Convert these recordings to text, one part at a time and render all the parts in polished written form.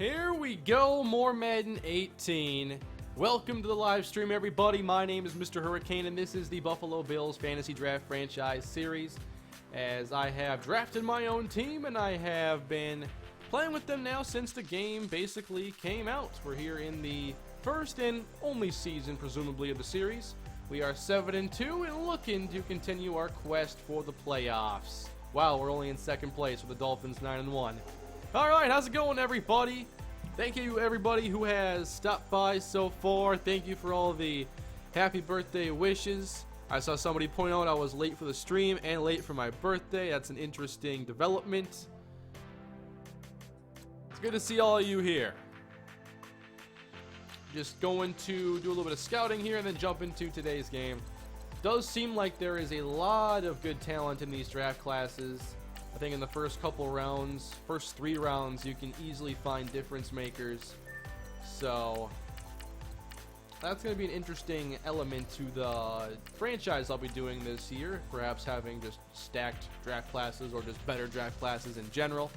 Here we go, more Madden 18. Welcome to the live stream, everybody. My name is MrHurriicane, and this is the Buffalo Bills Fantasy Draft Franchise Series. As I have drafted my own team, and I have been playing with them now since the game basically came out. We're here in the first and only season, presumably, of the series. We are 7-2 and looking to continue our quest for the playoffs. Wow, we're only in second place with the Dolphins 9-1. Alright, how's it going, everybody? Thank you, everybody who has stopped by so far. Thank you for all the happy birthday wishes. I saw somebody point out I was late for the stream and late for my birthday. That's an interesting development. It's good to see all of you here. Just going to do a little bit of scouting here and then jump into today's game. Does seem like there is a lot of good talent in these draft classes. I think in the first couple rounds, first 3 rounds, you can easily find difference makers. So that's going to be an interesting element to the franchise I'll be doing this year. Perhaps having just stacked draft classes or just better draft classes in general.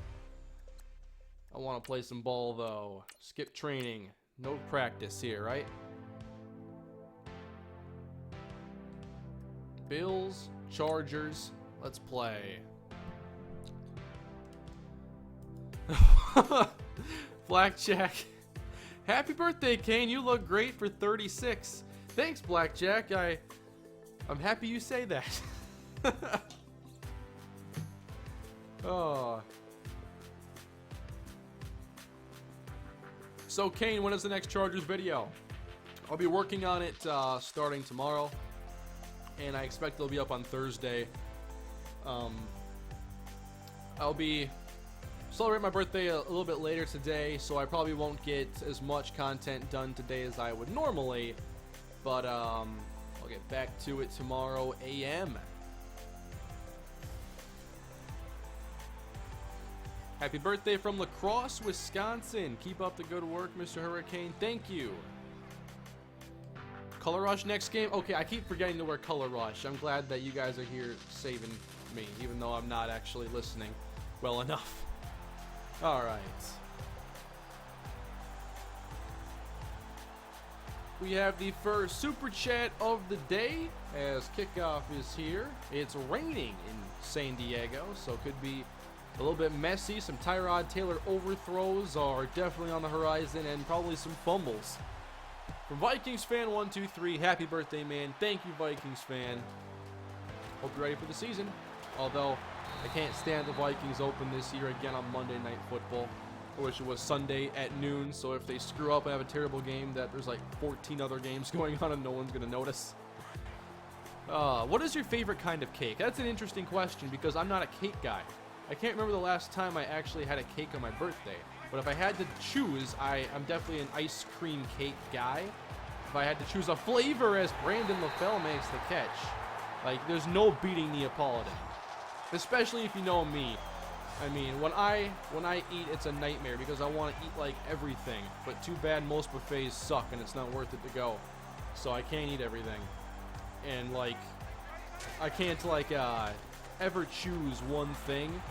I want to play some ball though. Skip training. No practice here, right? Bills, Chargers, let's play. Blackjack. Happy birthday, Kane. You look great for 36. Thanks, Blackjack. I'm happy you say that. Oh. So, Kane, when is the next Chargers video? I'll be working on it starting tomorrow, and I expect it'll be up on Thursday. I'll be celebrating my birthday a little bit later today, so I probably won't get as much content done today as I would normally, but I'll get back to it tomorrow AM. Happy birthday from La Crosse, Wisconsin. Keep up the good work, MrHurriicane. Thank you. Color Rush next game? Okay, I keep forgetting the word Color Rush. I'm glad that you guys are here saving me, even though I'm not actually listening well enough. Alright. We have the first super chat of the day as kickoff is here. It's raining in San Diego, so it could be a little bit messy. Some Tyrod Taylor overthrows are definitely on the horizon, and probably some fumbles. From Vikings fan 123, happy birthday, man. Thank you, Vikings fan. Hope you're ready for the season. Although I can't stand the Vikings open this year again on Monday Night Football. I wish it was Sunday at noon, so if they screw up and have a terrible game, that there's like 14 other games going on and no one's gonna notice. What is your favorite kind of cake? That's an interesting question because I'm not a cake guy. I can't remember the last time I actually had a cake on my birthday. But if I had to choose, I'm definitely an ice cream cake guy. If I had to choose a flavor, as Brandon LaFell makes the catch, like, there's no beating Neapolitan. Especially if you know me. I mean, when I eat, it's a nightmare because I want to eat like everything. But too bad most buffets suck and it's not worth it to go. So I can't eat everything. And like, I can't like ever choose one thing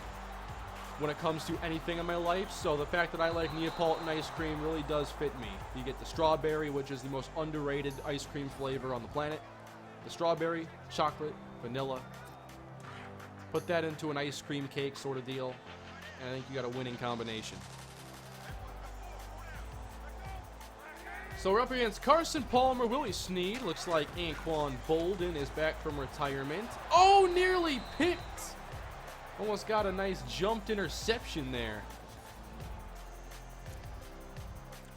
when it comes to anything in my life. So the fact that I like Neapolitan ice cream really does fit me. You get the strawberry, which is the most underrated ice cream flavor on the planet. The strawberry, chocolate, vanilla. Put that into an ice cream cake sort of deal, and I think you got a winning combination. So we're up against Carson Palmer, Willie Snead. Looks like Anquan Bolden is back from retirement. Oh, nearly picked! Almost got a nice jumped interception there.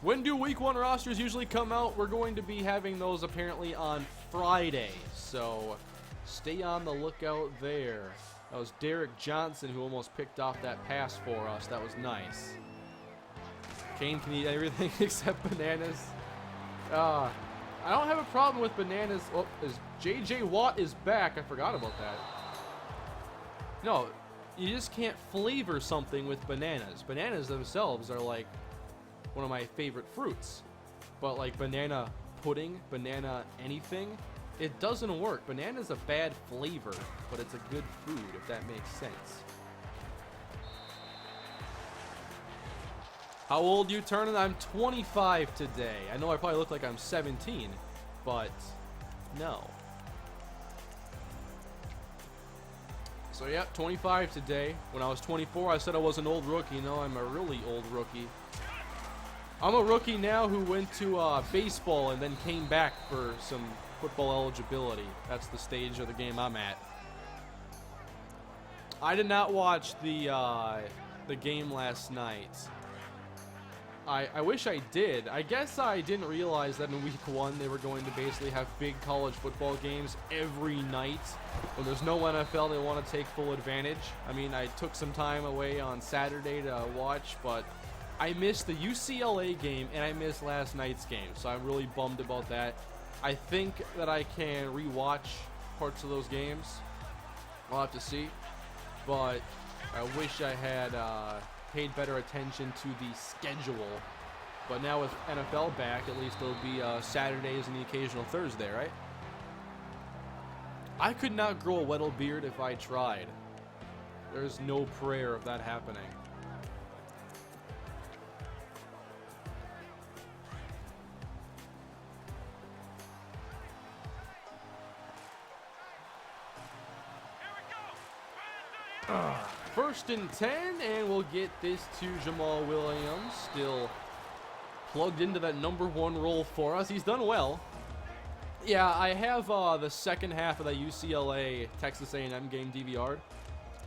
When do week 1 rosters usually come out? We're going to be having those apparently on Friday, so stay on the lookout there. That was Derek Johnson who almost picked off that pass for us. That was nice. Kane can eat everything except bananas. I don't have a problem with bananas. Oh, J.J. Watt is back. I forgot about that. No, you just can't flavor something with bananas. Bananas themselves are like one of my favorite fruits. But like banana pudding, banana anything, it doesn't work. Banana's a bad flavor, but it's a good food, if that makes sense. How old you turning? I'm 25 today. I know I probably look like I'm 17, but no. So yeah, 25 today. When I was 24, I said I was an old rookie. No, I'm a really old rookie. I'm a rookie now who went to baseball and then came back for some football eligibility. That's the stage of the game I'm at. I did not watch the game last night. I wish I did. I guess I didn't realize that in week 1 they were going to basically have big college football games every night. When there's no NFL, they want to take full advantage. I mean, I took some time away on Saturday to watch, but I missed the UCLA game and I missed last night's game, so I'm really bummed about that. I think that I can rewatch parts of those games. I'll have to see, but I wish I had paid better attention to the schedule. But now with NFL back, at least it'll be Saturdays and the occasional Thursday, right? I could not grow a Weddle beard if I tried. There's no prayer of that happening. First and 10, and we'll get this to Jamal Williams. Still plugged into that #1 role for us. He's done well. Yeah, I have the second half of that UCLA Texas A&M game DVR'd.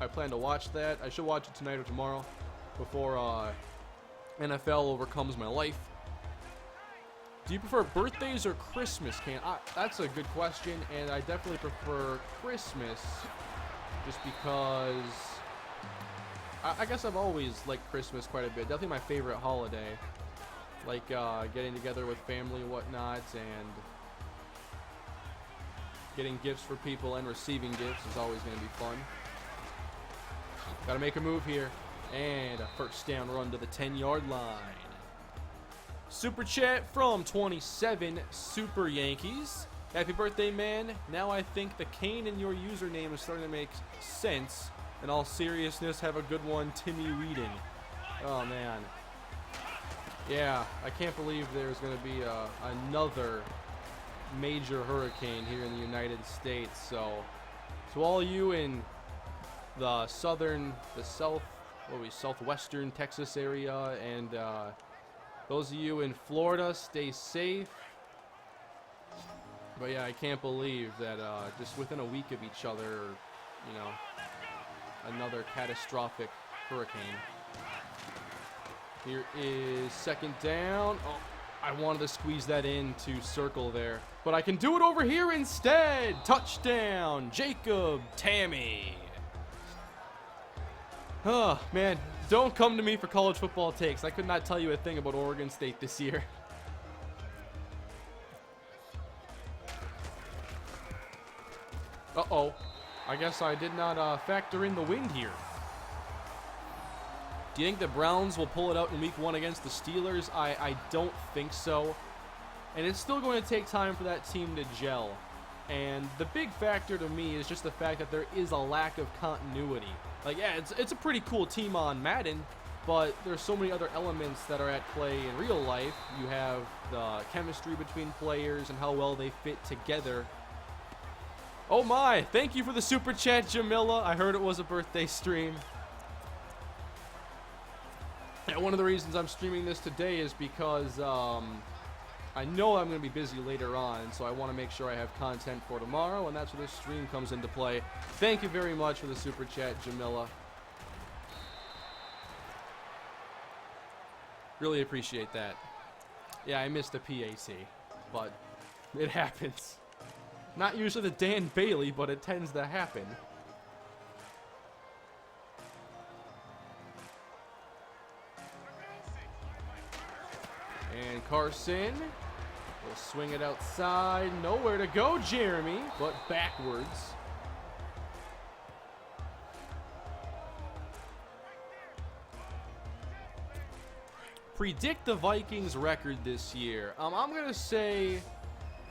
I plan to watch that. I should watch it tonight or tomorrow before NFL overcomes my life. Do you prefer birthdays or Christmas? That's a good question, and I definitely prefer Christmas just because I guess I've always liked Christmas quite a bit. Definitely my favorite holiday. Like getting together with family and whatnot, and getting gifts for people and receiving gifts is always going to be fun. Got to make a move here. And a first down run to the 10-yard line. Super chat from 27 Super Yankees. Happy birthday, man. Now I think the Kane in your username is starting to make sense. In all seriousness, have a good one, Timmy Whedon. Oh, man. Yeah, I can't believe there's going to be another major hurricane here in the United States. So, to all you in the southwestern Texas area, and those of you in Florida, stay safe. But yeah, I can't believe that just within a week of each other, you know, another catastrophic hurricane. Here is second down. Oh, I wanted to squeeze that into circle there, but I can do it over here instead. Touchdown, Jacob Tammy. Oh, man, don't come to me for college football takes. I could not tell you a thing about Oregon State this year. Uh-oh. I guess I did not factor in the wind here. Do you think the Browns will pull it out in week 1 against the Steelers? I don't think so. And it's still going to take time for that team to gel. And the big factor to me is just the fact that there is a lack of continuity. Like, yeah, it's a pretty cool team on Madden, but there's so many other elements that are at play in real life. You have the chemistry between players and how well they fit together. Oh my, thank you for the super chat, Jamila. I heard it was a birthday stream. And one of the reasons I'm streaming this today is because I know I'm going to be busy later on, so I want to make sure I have content for tomorrow, and that's where this stream comes into play. Thank you very much for the super chat, Jamila. Really appreciate that. Yeah, I missed the PAC, but it happens. Not usually the Dan Bailey, but it tends to happen. And Carson will swing it outside. Nowhere to go, Jeremy, but backwards. Predict the Vikings record this year. I'm going to say,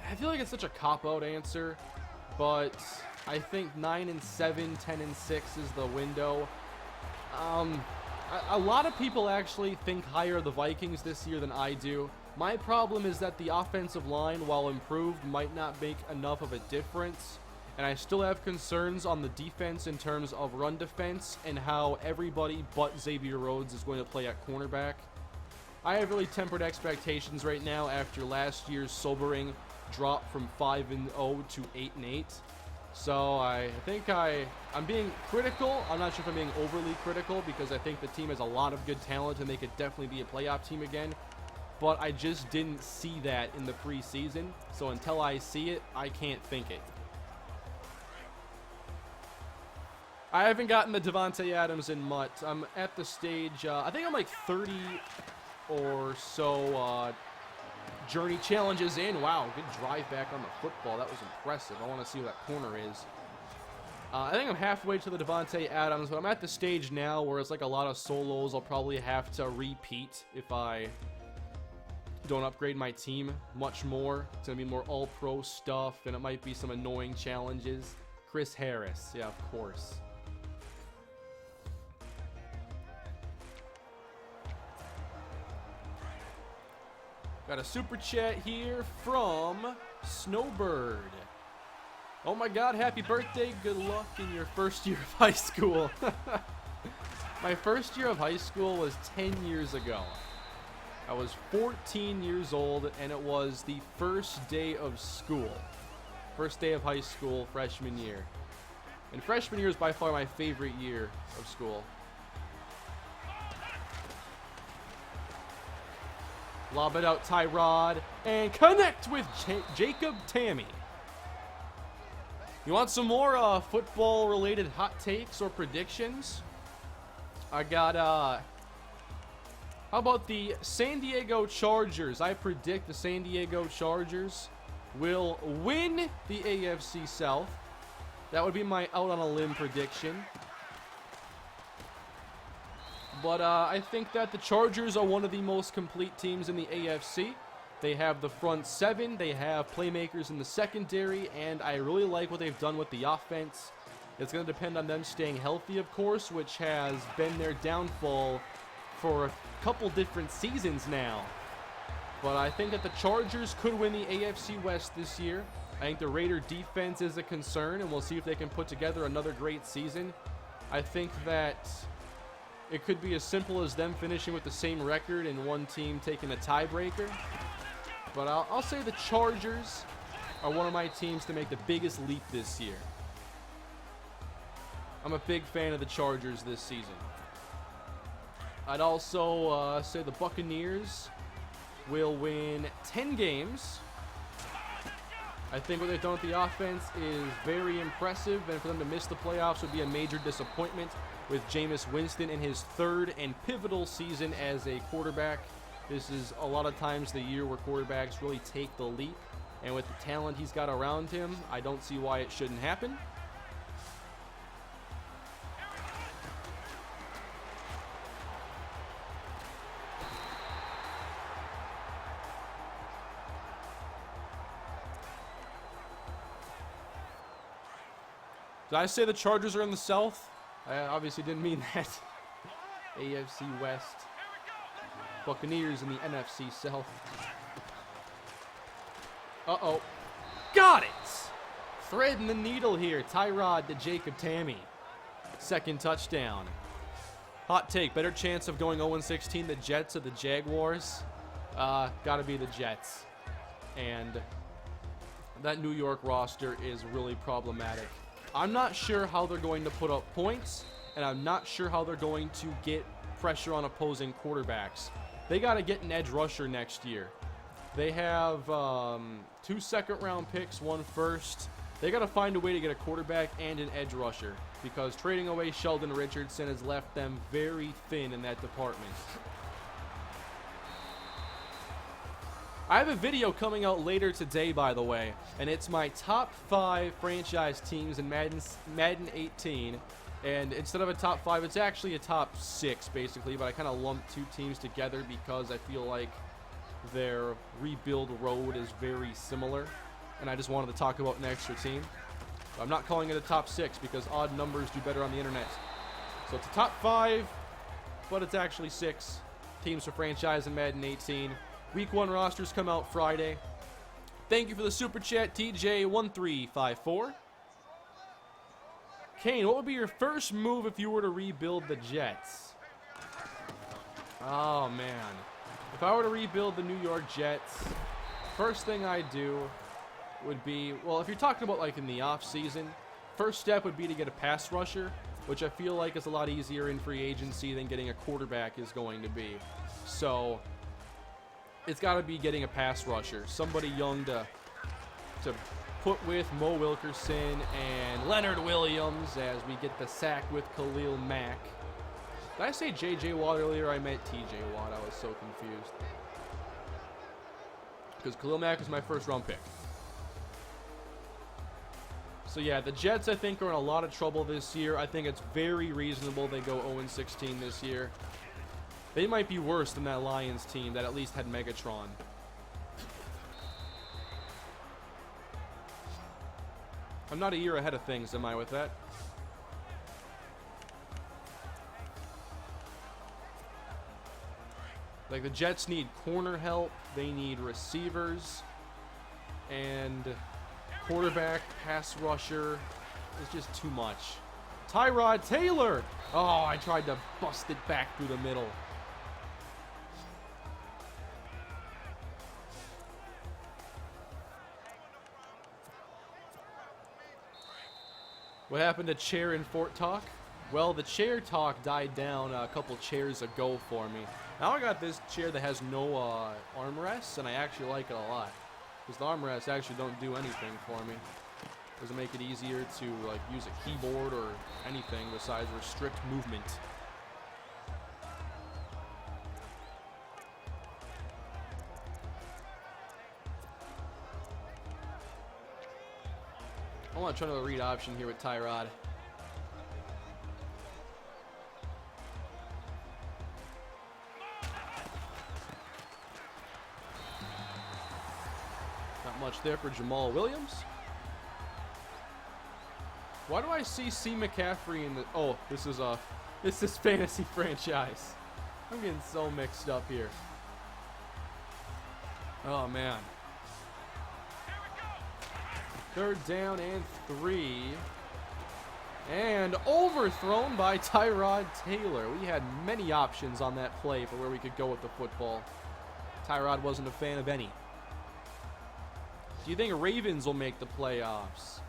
I feel like it's such a cop-out answer, but I think 9-7, 10-6 is the window. A lot of people actually think higher of the Vikings this year than I do. My problem is that the offensive line, while improved, might not make enough of a difference. And I still have concerns on the defense in terms of run defense and how everybody but Xavier Rhodes is going to play at cornerback. I have really tempered expectations right now after last year's sobering drop from 5-0 to 8-8. So I think I'm being critical. I'm not sure if I'm being overly critical because I think the team has a lot of good talent and they could definitely be a playoff team again. But I just didn't see that in the preseason. So until I see it, I can't think it. I haven't gotten the Devontae Adams in mutt. I'm at the stage, I think I'm like 30 or so journey challenges in. Wow, good drive back on the football. That was impressive. I want to see who that corner is. I think I'm halfway to the Devontae Adams, but I'm at the stage now where it's like a lot of solos I'll probably have to repeat if I don't upgrade my team much more. It's going to be more all-pro stuff, and it might be some annoying challenges. Chris Harris. Yeah, of course. Got a super chat here from Snowbird. Oh my god, happy birthday. Good luck in your first year of high school. My first year of high school was 10 years ago. I was 14 years old, and it was the first day of school. First day of high school, freshman year. And freshman year is by far my favorite year of school. Lob it out, Tyrod, and connect with Jacob Tammy. You want some more football-related hot takes or predictions? I got, how about the San Diego Chargers? I predict the San Diego Chargers will win the AFC South. That would be my out-on-a-limb prediction. But I think that the Chargers are one of the most complete teams in the AFC. They have the front seven, they have playmakers in the secondary, and I really like what they've done with the offense. It's going to depend on them staying healthy, of course, which has been their downfall for a couple different seasons now. But I think that the Chargers could win the AFC West this year. I think the Raider defense is a concern, and we'll see if they can put together another great season. I think that it could be as simple as them finishing with the same record and one team taking a tiebreaker. But I'll say the Chargers are one of my teams to make the biggest leap this year. I'm a big fan of the Chargers this season. I'd also say the Buccaneers will win 10 games. I think what they've done with the offense is very impressive, and for them to miss the playoffs would be a major disappointment with Jameis Winston in his third and pivotal season as a quarterback. This is a lot of times the year where quarterbacks really take the leap, and with the talent he's got around him, I don't see why it shouldn't happen. Did I say the Chargers are in the South? I obviously didn't mean that. AFC West. Buccaneers in the NFC South. Uh-oh. Got it! Threading the needle here. Tyrod to Jacob Tammy. Second touchdown. Hot take. Better chance of going 0-16 the Jets or the Jaguars? Gotta be the Jets. And that New York roster is really problematic. I'm not sure how they're going to put up points, and I'm not sure how they're going to get pressure on opposing quarterbacks. They got to get an edge rusher next year. They have 2 second-round picks, 1 first. They got to find a way to get a quarterback and an edge rusher because trading away Sheldon Richardson has left them very thin in that department. I have a video coming out later today, by the way, and it's my top 5 franchise teams in Madden 18. And instead of a top 5, it's actually a top 6, basically, but I kind of lumped 2 teams together because I feel like their rebuild road is very similar, and I just wanted to talk about an extra team. I'm not calling it a top 6 because odd numbers do better on the internet. So it's a top 5 but it's actually 6 teams for Franchise and Madden 18. Week 1 rosters come out Friday. Thank you for the super chat, TJ1354. Kane, what would be your first move if you were to rebuild the Jets? Oh, man. If I were to rebuild the New York Jets, first thing I'd do would be, well, if you're talking about like in the off-season, first step would be to get a pass rusher, which I feel like is a lot easier in free agency than getting a quarterback is going to be. So it's got to be getting a pass rusher, somebody young to put with Mo Wilkerson and Leonard Williams as we get the sack with Khalil Mack. Did I say J.J. Watt earlier? I meant T.J. Watt. I was so confused. Because Khalil Mack was my first round pick. So yeah, the Jets I think are in a lot of trouble this year. I think it's very reasonable they go 0-16 this year. They might be worse than that Lions team that at least had Megatron. I'm not a year ahead of things, am I, with that? Like, the Jets need corner help, they need receivers, and quarterback, pass rusher is just too much. Tyrod Taylor! Oh, I tried to bust it back through the middle. What happened to chair and fort talk? Well, the chair talk died down a couple chairs ago for me. Now I got this chair that has no armrests, and I actually like it a lot. Because the armrests actually don't do anything for me. Doesn't make it easier to like use a keyboard or anything besides restrict movement. I want to try another read option here with Tyrod. Not much there for Jamal Williams. Why do I see C. McCaffrey in the... Oh, this is fantasy franchise. I'm getting so mixed up here. Oh, man. 3rd down and 3. And overthrown by Tyrod Taylor. We had many options on that play for where we could go with the football. Tyrod wasn't a fan of any. Do you think Ravens will make the playoffs?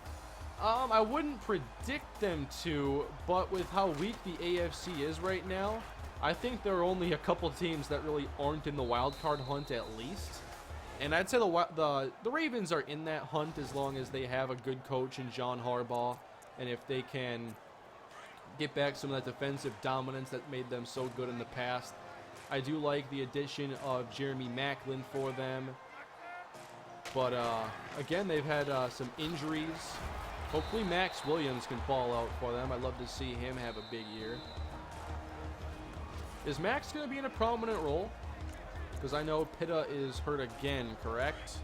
I wouldn't predict them to, but with how weak the AFC is right now, I think there are only a couple teams that really aren't in the wild card hunt at least. And I'd say the Ravens are in that hunt as long as they have a good coach in John Harbaugh. And if they can get back some of that defensive dominance that made them so good in the past. I do like the addition of Jeremy Maclin for them. But, again, they've had some injuries. Hopefully Max Williams can fall out for them. I'd love to see him have a big year. Is Max going to be in a prominent role? Because I know Pitta is hurt again, correct?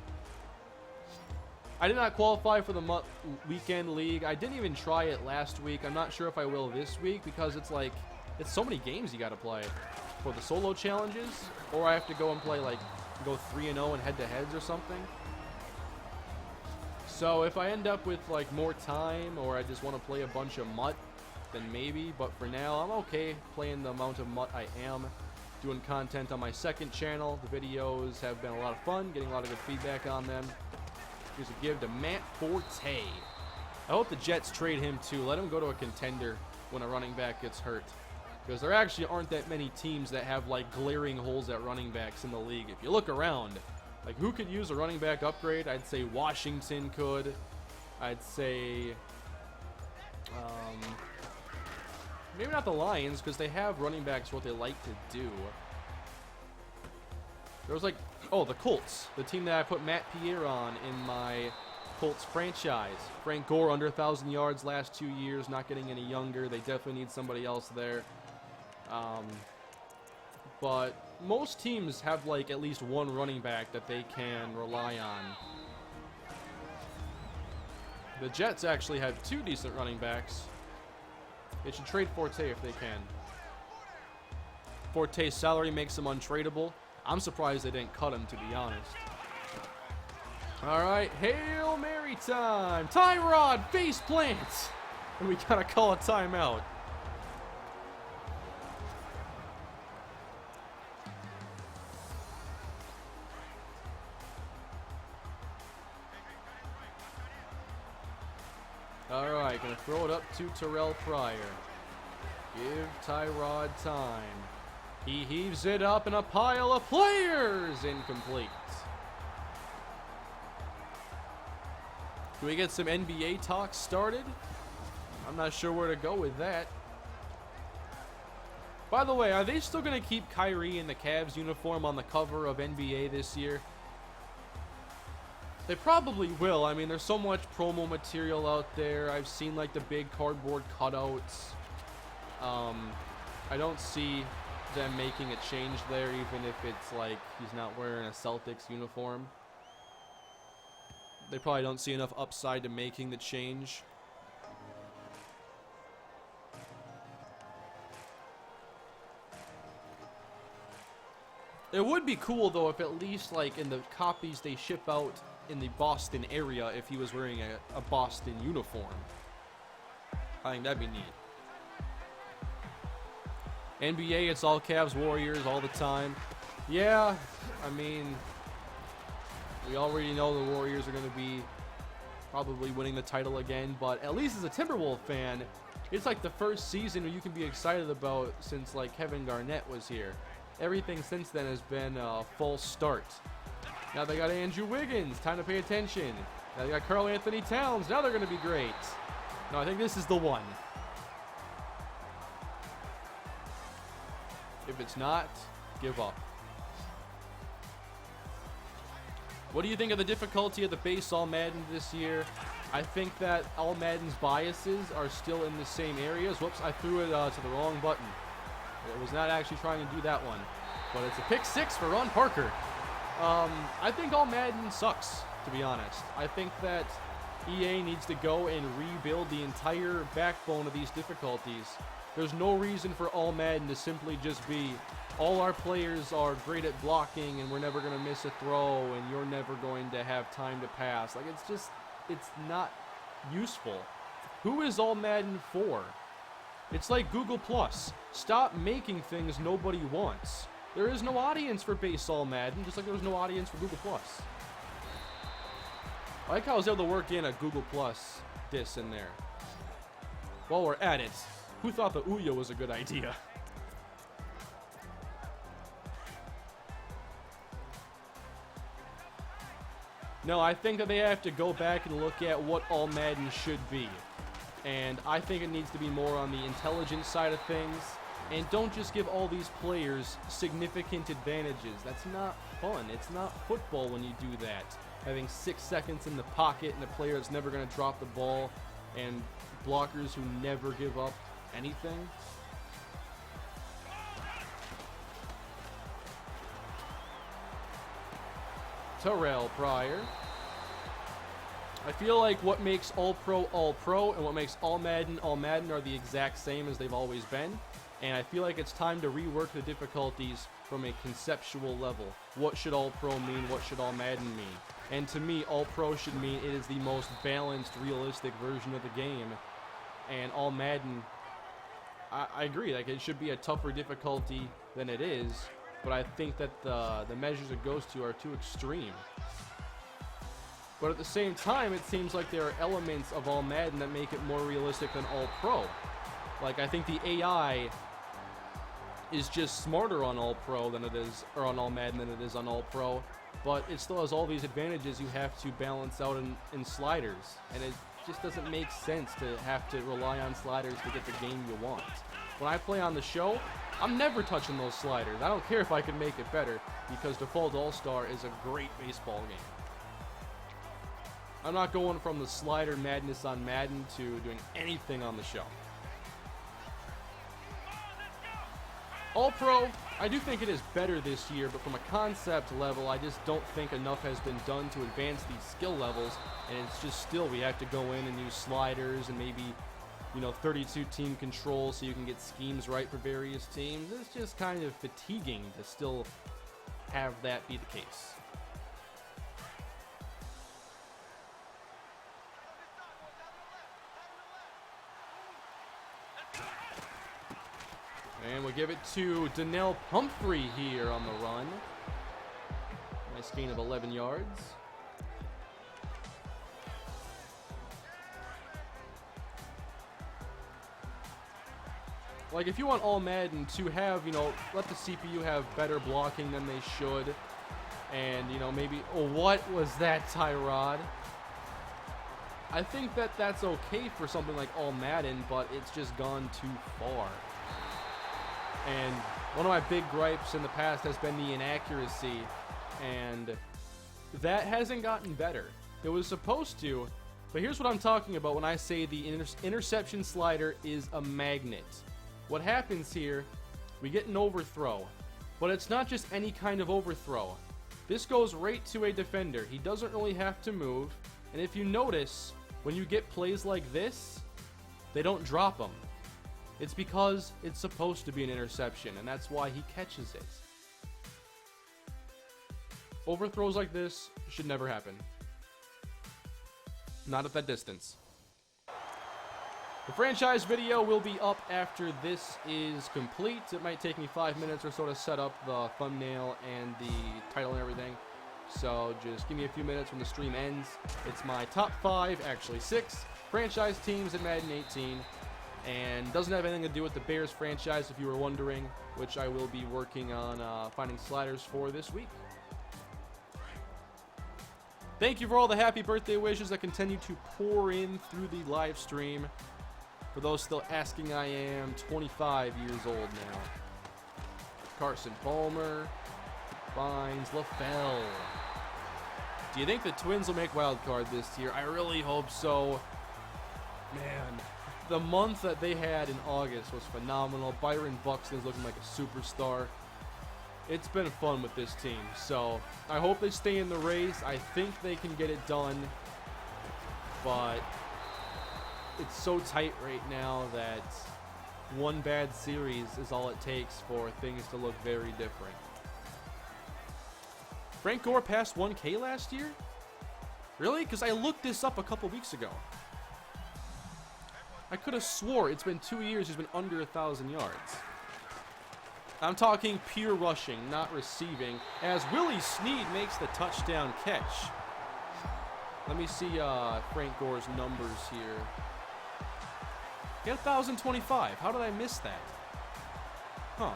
I did not qualify for the weekend league. I didn't even try it last week. I'm not sure if I will this week because it's like, it's so many games you got to play for the solo challenges. Or I have to go and play like, go 3-0 in head-to-heads or something. So if I end up with like more time or I just want to play a bunch of MUT, then maybe. But for now, I'm okay playing the amount of MUT I am. Doing content on my second channel. The videos have been a lot of fun, getting a lot of good feedback on them. Here's a give to Matt Forte. I hope the Jets trade him too. Let him go to a contender when a running back gets hurt. Because there actually aren't that many teams that have like glaring holes at running backs in the league. If you look around, like who could use a running back upgrade? I'd say Washington could. I'd say maybe not the Lions because they have running backs what they like to do. There was like, oh, the Colts, the team that I put Matt Pierre on in my Colts franchise. Frank Gore under 1,000 yards last 2 years, not getting any younger. They definitely need somebody else there. But most teams have like at least one running back that they can rely on. The Jets actually have 2 decent running backs. They should trade Forte if they can. Forte's salary makes him untradeable. I'm surprised they didn't cut him, to be honest. All right, Hail Mary time. Tyrod face plants. And we got to call a timeout. All right, going to throw it up to Terrell Pryor. Give Tyrod time. He heaves it up in a pile of players. Incomplete. Do we get some NBA talk started? I'm not sure where to go with that. By the way, are they still going to keep Kyrie in the Cavs uniform on the cover of NBA this year? They probably will. I mean, there's so much promo material out there. I've seen like the big cardboard cutouts. I don't see them making a change there, even if it's like he's not wearing a Celtics uniform. They probably don't see enough upside to making the change. It would be cool though if at least like in the copies they ship out in the Boston area, if he was wearing a Boston uniform. I think that'd be neat. NBA, it's all Cavs Warriors all the time. Yeah, I mean, we already know the Warriors are going to be probably winning the title again, but at least as a Timberwolves fan, it's like the first season you can be excited about since like Kevin Garnett was here. Everything since then has been a full start. Now they got Andrew Wiggins, time to pay attention. Now they got Karl Anthony Towns, now they're going to be great. No, I think this is the one. If it's not, give up. What do you think of the difficulty of the base All Madden this year? I think that All Madden's biases are still in the same areas. Whoops, I threw it to the wrong button. I was not actually trying to do that one. But it's a pick 6 for Ron Parker. I think All Madden sucks, to be honest. I think that EA needs to go and rebuild the entire backbone of these difficulties. There's no reason for All Madden to simply just be, all our players are great at blocking and we're never going to miss a throw and you're never going to have time to pass. Like, it's not useful. Who is All Madden for? It's like Google+. Stop making things nobody wants. There is no audience for base All Madden, just like there was no audience for Google+. I like how I was able to work in a Google+ diss in there. While we're at it, who thought the Ouya was a good idea? No, I think that they have to go back and look at what All Madden should be. And I think it needs to be more on the intelligence side of things. And don't just give all these players significant advantages. That's not fun. It's not football when you do that. Having 6 seconds in the pocket and a player that's never going to drop the ball and blockers who never give up anything. Terrell Pryor. I feel like what makes All-Pro and what makes All Madden are the exact same as they've always been. And I feel like it's time to rework the difficulties from a conceptual level. What should All-Pro mean? What should All Madden mean? And to me, All-Pro should mean it is the most balanced, realistic version of the game. And All Madden, I agree, like it should be a tougher difficulty than it is. But I think that the measures it goes to are too extreme. But at the same time, it seems like there are elements of All Madden that make it more realistic than All Pro. Like, I think the AI is just smarter on All Pro than it is, or on All Madden than it is on All Pro. But it still has all these advantages you have to balance out in sliders. And it just doesn't make sense to have to rely on sliders to get the game you want. When I play on the show, I'm never touching those sliders. I don't care if I can make it better, because Default All-Star is a great baseball game. I'm not going from the slider madness on Madden to doing anything on the show. All-Pro, I do think it is better this year, but from a concept level, I just don't think enough has been done to advance these skill levels, and it's just still, we have to go in and use sliders and maybe, you know, 32 team control so you can get schemes right for various teams. It's just kind of fatiguing to still have that be the case. And we'll give it to Donnell Pumphrey here on the run. Nice gain of 11 yards. Like, if you want all Madden to have, you know, let the CPU have better blocking than they should. And, you know, maybe... Oh, what was that, Tyrod? I think that that's okay for something like all Madden, but it's just gone too far. And one of my big gripes in the past has been the inaccuracy. And that hasn't gotten better. It was supposed to, but here's what I'm talking about when I say the interception slider is a magnet. What happens here, we get an overthrow, but it's not just any kind of overthrow. This goes right to a defender. He doesn't really have to move, and if you notice, when you get plays like this, they don't drop them. It's because it's supposed to be an interception, and that's why he catches it. Overthrows like this should never happen. Not at that distance. The franchise video will be up after this is complete. It might take me 5 minutes or so to set up the thumbnail and the title and everything. So just give me a few minutes when the stream ends. It's my top 5, actually 6, franchise teams in Madden 18. And doesn't have anything to do with the Bears franchise, if you were wondering, which I will be working on finding sliders for this week. Thank you for all the happy birthday wishes that continue to pour in through the live stream. For those still asking, I am 25 years old now. Carson Palmer, Vines, LaFell. Do you think the Twins will make wild card this year? I really hope so. Man, the month that they had in August was phenomenal. Byron Buxton is looking like a superstar. It's been fun with this team, so I hope they stay in the race. I think they can get it done, but it's so tight right now that one bad series is all it takes for things to look very different. Frank Gore passed 1K last year? Really? Because I looked this up a couple weeks ago. I could have swore it's been 2 years he's been under 1,000 yards. I'm talking pure rushing, not receiving, as Willie Snead makes the touchdown catch. Let me see Frank Gore's numbers here. He had 1,025. How did I miss that? Huh.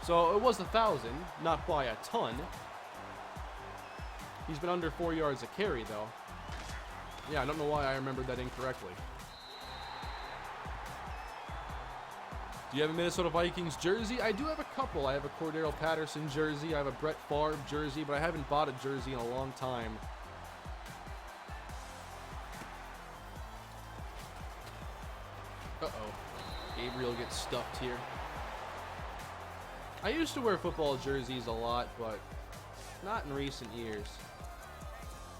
So it was 1,000, not by a ton. He's been under 4 yards a carry, though. Yeah, I don't know why I remembered that incorrectly. Do you have a Minnesota Vikings jersey? I do have a couple. I have a Cordero Patterson jersey. I have a Brett Favre jersey, but I haven't bought a jersey in a long time. Uh-oh. Gabriel gets stuffed here. I used to wear football jerseys a lot, but not in recent years.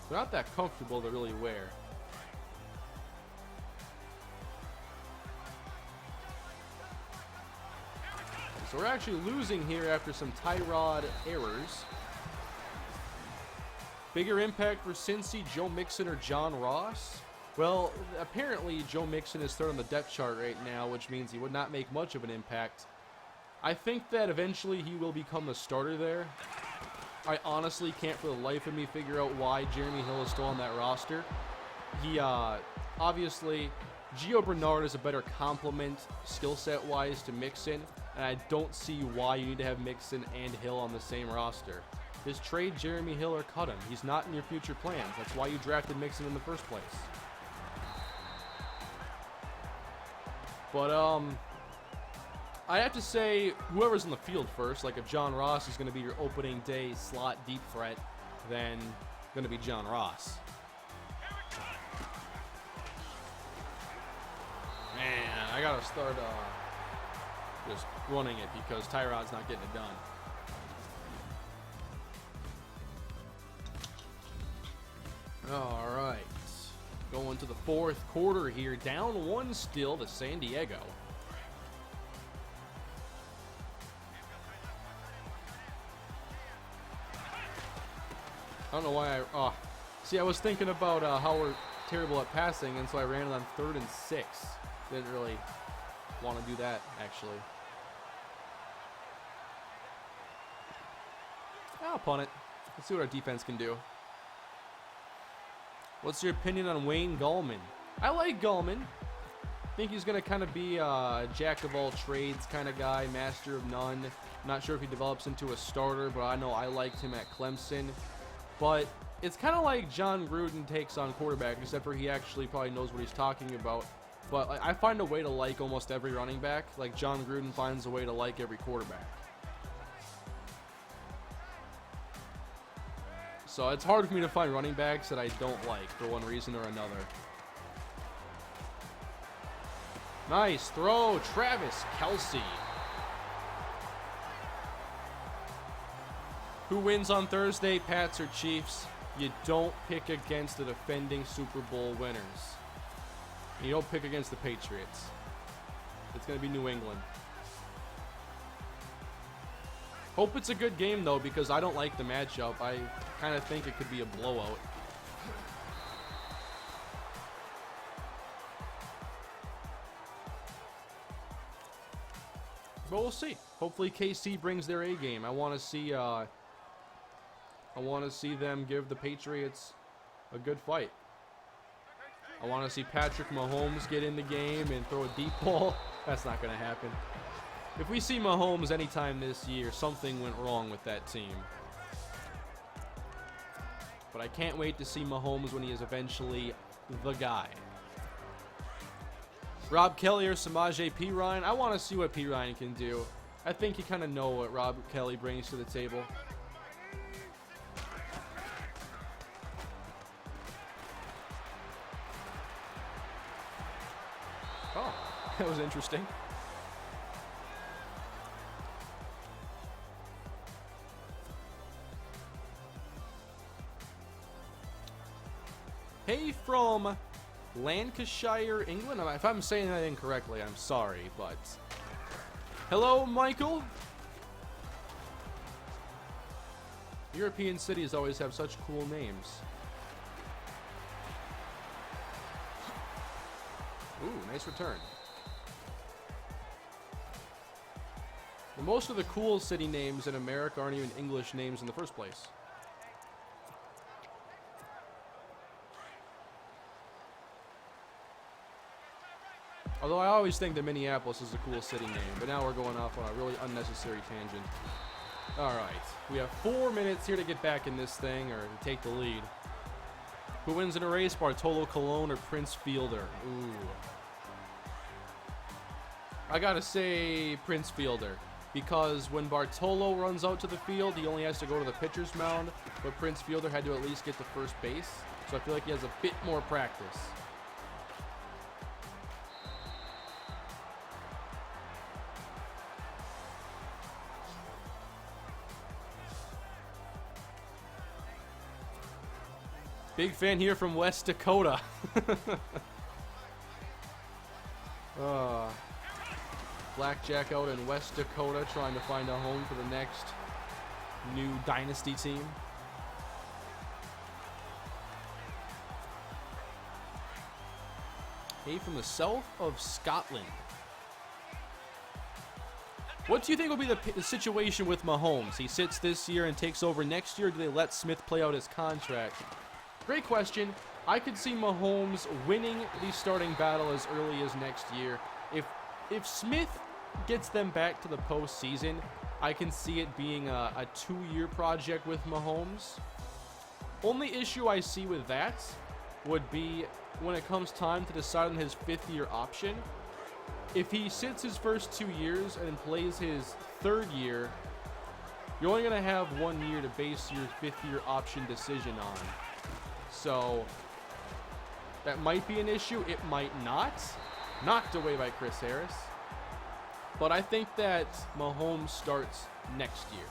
They're not that comfortable to really wear. So we're actually losing here after some Tyrod errors. Bigger impact for Cincy, Joe Mixon or John Ross? Well, apparently Joe Mixon is third on the depth chart right now, which means he would not make much of an impact. I think that eventually he will become the starter there. I honestly can't for the life of me figure out why Jeremy Hill is still on that roster. He, obviously, Gio Bernard is a better complement skill set wise to Mixon, and I don't see why you need to have Mixon and Hill on the same roster. Just trade Jeremy Hill or cut him. He's not in your future plans. That's why you drafted Mixon in the first place. But, I have to say, whoever's in the field first, like if John Ross is going to be your opening day slot deep threat, then going to be John Ross. Man, I got to start just running it because Tyrod's not getting it done. All right. going to the fourth quarter here. Down 1 still to San Diego. I don't know why see, I was thinking about how we're terrible at passing, and so I ran it on 3rd and 6. Didn't really want to do that, actually. I'll punt it. Let's see what our defense can do. What's your opinion on Wayne Gallman? I like Gallman. I think he's going to kind of be a jack-of-all-trades kind of guy, master of none. Not sure if he develops into a starter, but I know I liked him at Clemson. But it's kind of like John Gruden takes on quarterback, except for he actually probably knows what he's talking about. But I find a way to like almost every running back, like John Gruden finds a way to like every quarterback. So it's hard for me to find running backs that I don't like for one reason or another. Nice throw, Travis Kelce. Who wins on Thursday, Pats or Chiefs? You don't pick against the defending Super Bowl winners. You don't pick against the Patriots. It's going to be New England. Hope it's a good game, though, because I don't like the matchup. I kind of think it could be a blowout. But we'll see. Hopefully KC brings their A game. I want to see them give the Patriots a good fight. I want to see Patrick Mahomes get in the game and throw a deep ball. That's not going to happen. If we see Mahomes anytime this year, something went wrong with that team. But I can't wait to see Mahomes when he is eventually the guy. Rob Kelly or Samaje Perine? I want to see what Perine can do. I think you kind of know what Rob Kelly brings to the table. Oh, that was interesting. Hey from Lancashire, England. If I'm saying that incorrectly, I'm sorry, but hello, Michael. European cities always have such cool names. Ooh, nice return. And most of the cool city names in America aren't even English names in the first place. Although I always think that Minneapolis is a cool city name, but now we're going off on a really unnecessary tangent. Alright, we have 4 minutes here to get back in this thing, or to take the lead. Who wins in a race, Bartolo Colon or Prince Fielder? Ooh. I gotta say Prince Fielder, because when Bartolo runs out to the field, he only has to go to the pitcher's mound, but Prince Fielder had to at least get to first base, so I feel like he has a bit more practice. Big fan here from West Dakota. Blackjack out in West Dakota trying to find a home for the next new dynasty team. Hey, from the south of Scotland. What do you think will be the situation with Mahomes? He sits this year and takes over next year. Do they let Smith play out his contract? Great question. I could see Mahomes winning the starting battle as early as next year. If Smith gets them back to the postseason, I can see it being a 2-year project with Mahomes. Only issue I see with that would be when it comes time to decide on his 5th-year option. If he sits his first 2 years and plays his 3rd year, you're only going to have 1 year to base your 5th-year option decision on. So that might be an issue. It might not. Knocked away by Chris Harris. But I think that Mahomes starts next year.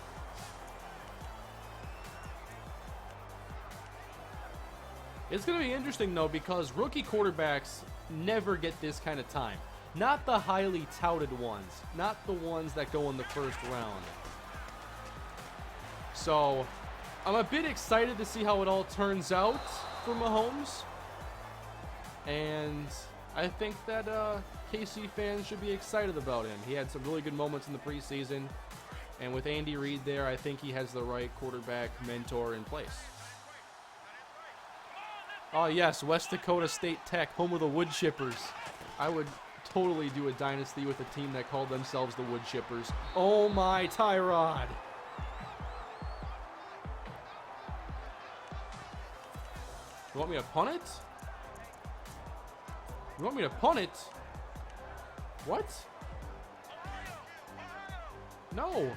It's going to be interesting, though, because rookie quarterbacks never get this kind of time. Not the highly touted ones. Not the ones that go in the first round. So, I'm a bit excited to see how it all turns out for Mahomes. And I think that KC fans should be excited about him. He had some really good moments in the preseason. And with Andy Reid there, I think he has the right quarterback mentor in place. Oh, yes, West Dakota State Tech, home of the Wood Chippers. I would totally do a dynasty with a team that called themselves the Wood Chippers. Oh, my Tyrod. You want me to punt it? You want me to punt it? What? No.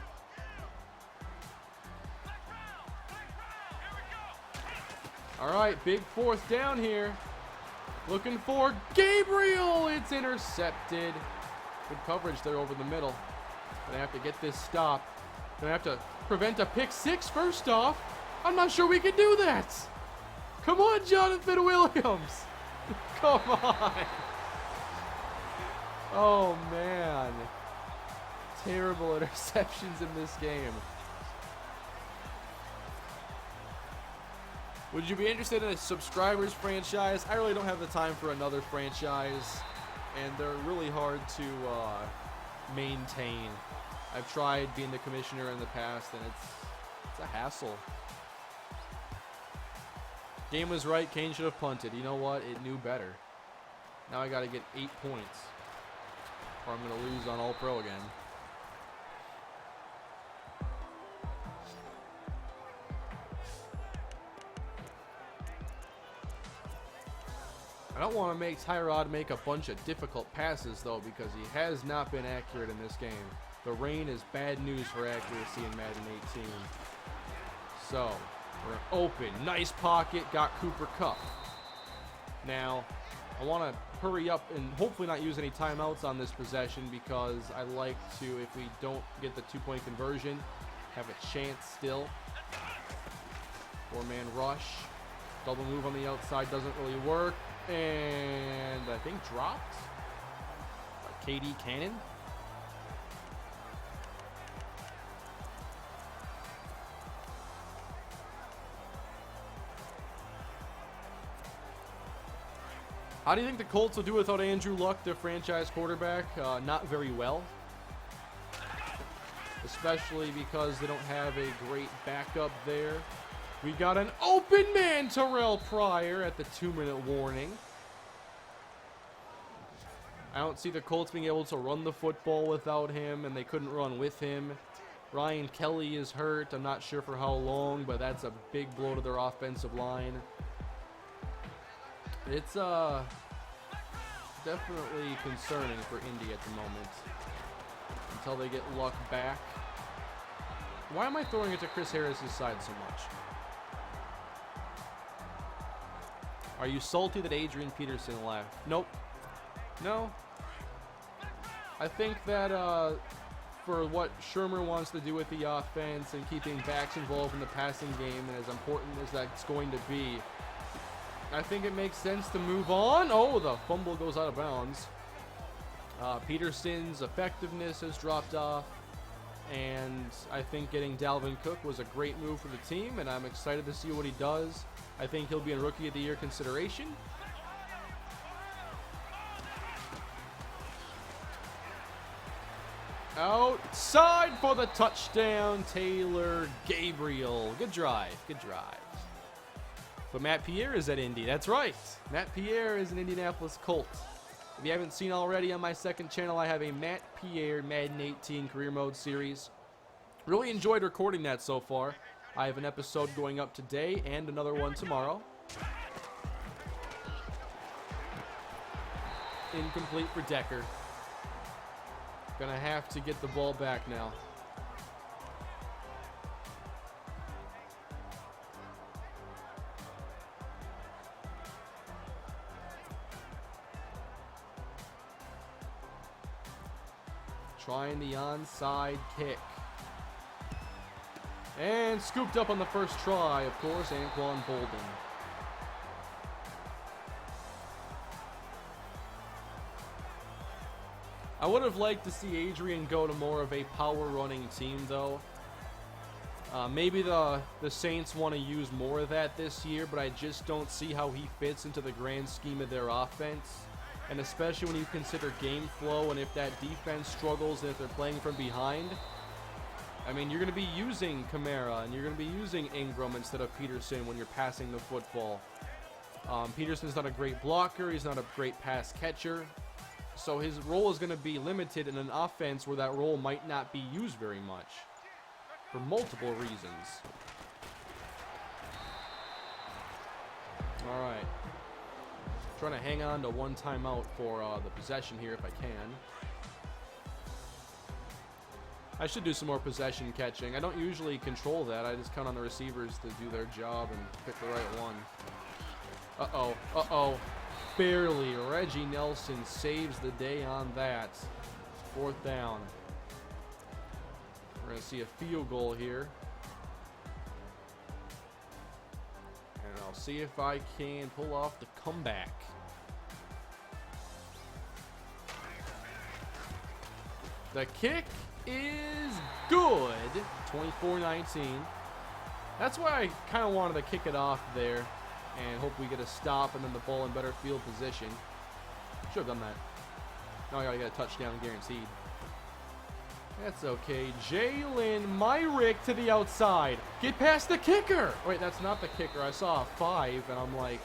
All right, big fourth down here. Looking for Gabriel. It's intercepted. Good coverage there over the middle. Gonna have to get this stop. Gonna have to prevent a pick six first off. I'm not sure we can do that. Come on, Jonathan Williams. Come on. Oh, man. Terrible interceptions in this game. Would you be interested in a subscribers franchise? I really don't have the time for another franchise, and they're really hard to maintain. I've tried being the commissioner in the past, and it's a hassle. Game was right. Kane should have punted. You know what? It knew better. Now I got to get 8 points, or I'm going to lose on All-Pro again. I don't want to make Tyrod make a bunch of difficult passes, though, because he has not been accurate in this game. The rain is bad news for accuracy in Madden 18. So, we're open. Nice pocket. Got Cooper Kupp. Now, I want to hurry up and hopefully not use any timeouts on this possession, because I like to, if we don't get the 2-point conversion, have a chance still. 4-man rush. Double move on the outside doesn't really work. And I think dropped. KD Cannon. How do you think the Colts will do without Andrew Luck, their franchise quarterback? Not very well. Especially because they don't have a great backup there. We got an open man, Terrell Pryor, at the 2-minute warning. I don't see the Colts being able to run the football without him, and they couldn't run with him. Ryan Kelly is hurt. I'm not sure for how long, but that's a big blow to their offensive line. It's definitely concerning for Indy at the moment until they get Luck back. Why am I throwing it to Chris Harris's side so much? Are you salty that Adrian Peterson left? Nope. No. I think that for what Shermer wants to do with the offense and keeping backs involved in the passing game, and as important as that's going to be, I think it makes sense to move on. Oh, the fumble goes out of bounds. Peterson's effectiveness has dropped off, and I think getting Dalvin Cook was a great move for the team, and I'm excited to see what he does. I think he'll be in Rookie of the Year consideration. Outside for the touchdown, Taylor Gabriel. Good drive, good drive. But Matt Pierre is at Indy. That's right. Matt Pierre is an Indianapolis Colt. If you haven't seen already on my second channel, I have a Matt Pierre Madden 18 Career Mode series. Really enjoyed recording that so far. I have an episode going up today and another one tomorrow. Incomplete for Decker. Gonna have to get the ball back now. Trying the onside kick. And scooped up on the first try, of course, Anquan Bolden. I would have liked to see Adrian go to more of a power running team, though. Maybe the Saints want to use more of that this year, but I just don't see how he fits into the grand scheme of their offense. And especially when you consider game flow and if that defense struggles and if they're playing from behind. I mean, you're going to be using Kamara and you're going to be using Ingram instead of Peterson when you're passing the football. Peterson's not a great blocker. He's not a great pass catcher. So his role is going to be limited in an offense where that role might not be used very much for multiple reasons. All right. Trying to hang on to one timeout for the possession here if I can. I should do some more possession catching. I don't usually control that. I just count on the receivers to do their job and pick the right one. Uh-oh. Uh-oh. Barely. Reggie Nelson saves the day on that. 4th down. We're going to see a field goal here. And I'll see if I can pull off the comeback. The kick is good. 24-19. That's why I kind of wanted to kick it off there and hope we get a stop and then the ball in better field position. Should have done that. Now I got to get a touchdown guaranteed. That's okay. Jalen Myrick to the outside. Get past the kicker. Wait, that's not the kicker. I saw a 5, and I'm like,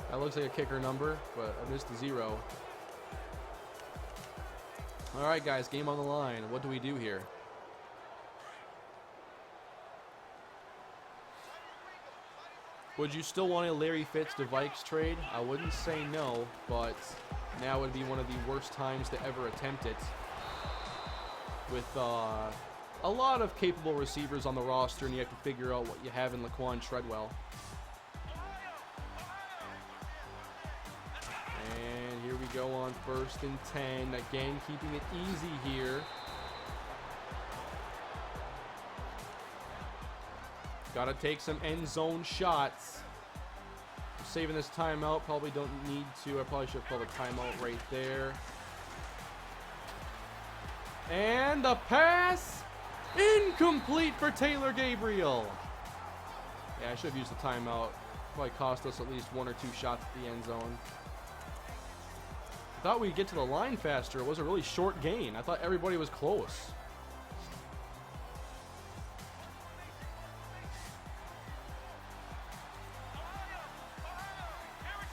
that looks like a kicker number, but I missed the 0. All right, guys, game on the line. What do we do here? Would you still want a Larry Fitz to Vikes trade? I wouldn't say no, but now would be one of the worst times to ever attempt it. With a lot of capable receivers on the roster, and you have to figure out what you have in Laquan Treadwell. And here we go on 1st and 10. Again, keeping it easy here. Got to take some end zone shots. I'm saving this timeout. Probably don't need to. I probably should have called a timeout right there. And the pass, incomplete for Taylor Gabriel. Yeah, I should have used the timeout. Probably cost us at least 1 or 2 shots at the end zone. I thought we'd get to the line faster. It was a really short gain. I thought everybody was close.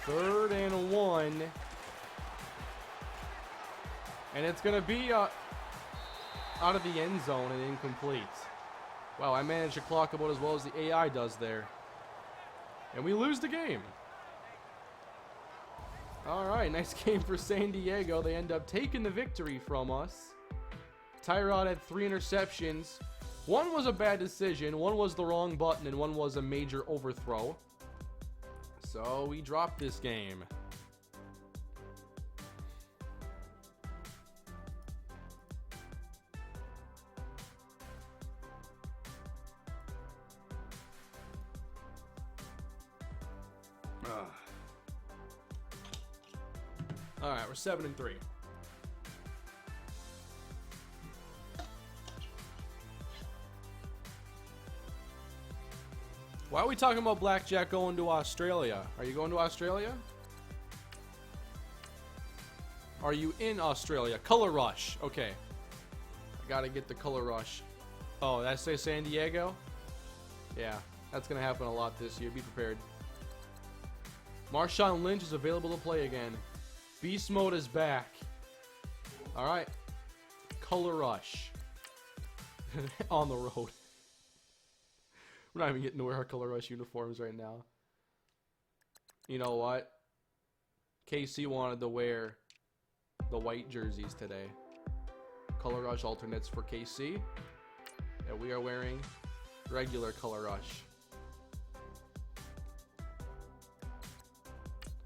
Third and 1. And it's going to be out of the end zone and incomplete. Wow, I managed to clock about as well as the AI does there. And we lose the game. All right, nice game for San Diego. They end up taking the victory from us. Tyrod had 3 interceptions. 1 was a bad decision, 1 was the wrong button, and 1 was a major overthrow. So we dropped this game. All right, we're 7-3. Why are we talking about Blackjack going to Australia? Are you going to Australia? Are you in Australia? Color Rush. Okay. I gotta get the Color Rush. Oh, did I say San Diego? Yeah, that's gonna happen a lot this year. Be prepared. Marshawn Lynch is available to play again. Beast Mode is back. Alright. Color Rush. On the road. We're not even getting to wear our Color Rush uniforms right now. You know what? KC wanted to wear the white jerseys today. Color Rush alternates for KC. And we are wearing regular Color Rush.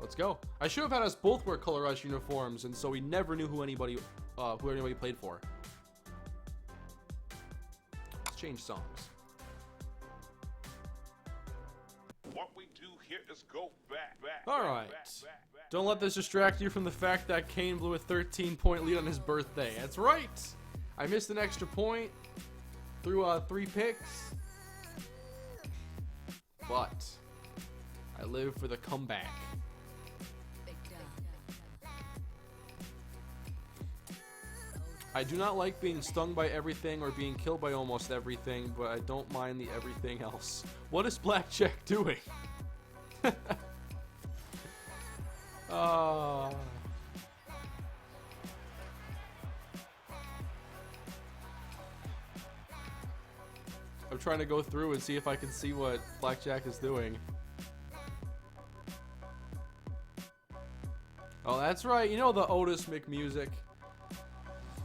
Let's go. I should have had us both wear Color Rush uniforms, and so we never knew who anybody played for. Let's change songs. What we do here is go back. All right. Don't let this distract you from the fact that Kane blew a 13-point lead on his birthday. That's right. I missed an extra point through 3 picks. But I live for the comeback. I do not like being stung by everything or being killed by almost everything, but I don't mind the everything else. What is Blackjack doing? I'm trying to go through and see if I can see what Blackjack is doing. Oh, that's right. You know the Otis McMusic.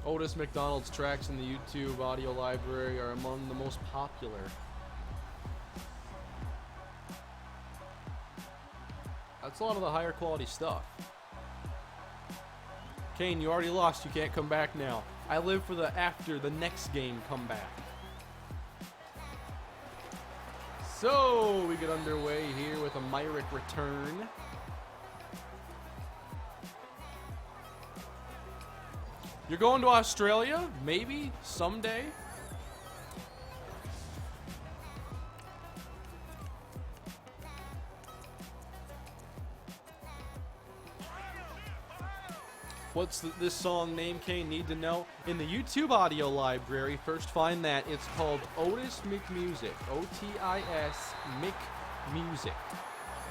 Otis McDonald's tracks in the YouTube audio library are among the most popular. That's a lot of the higher quality stuff. Kane, you already lost. You can't come back now. I live for the after the next game comeback. So we get underway here with a Myrick return. You're going to Australia? Maybe? Someday? What's this song name, Kane? Need to know? In the YouTube audio library, first find that. It's called Otis McMusic. O-T-I-S McMusic.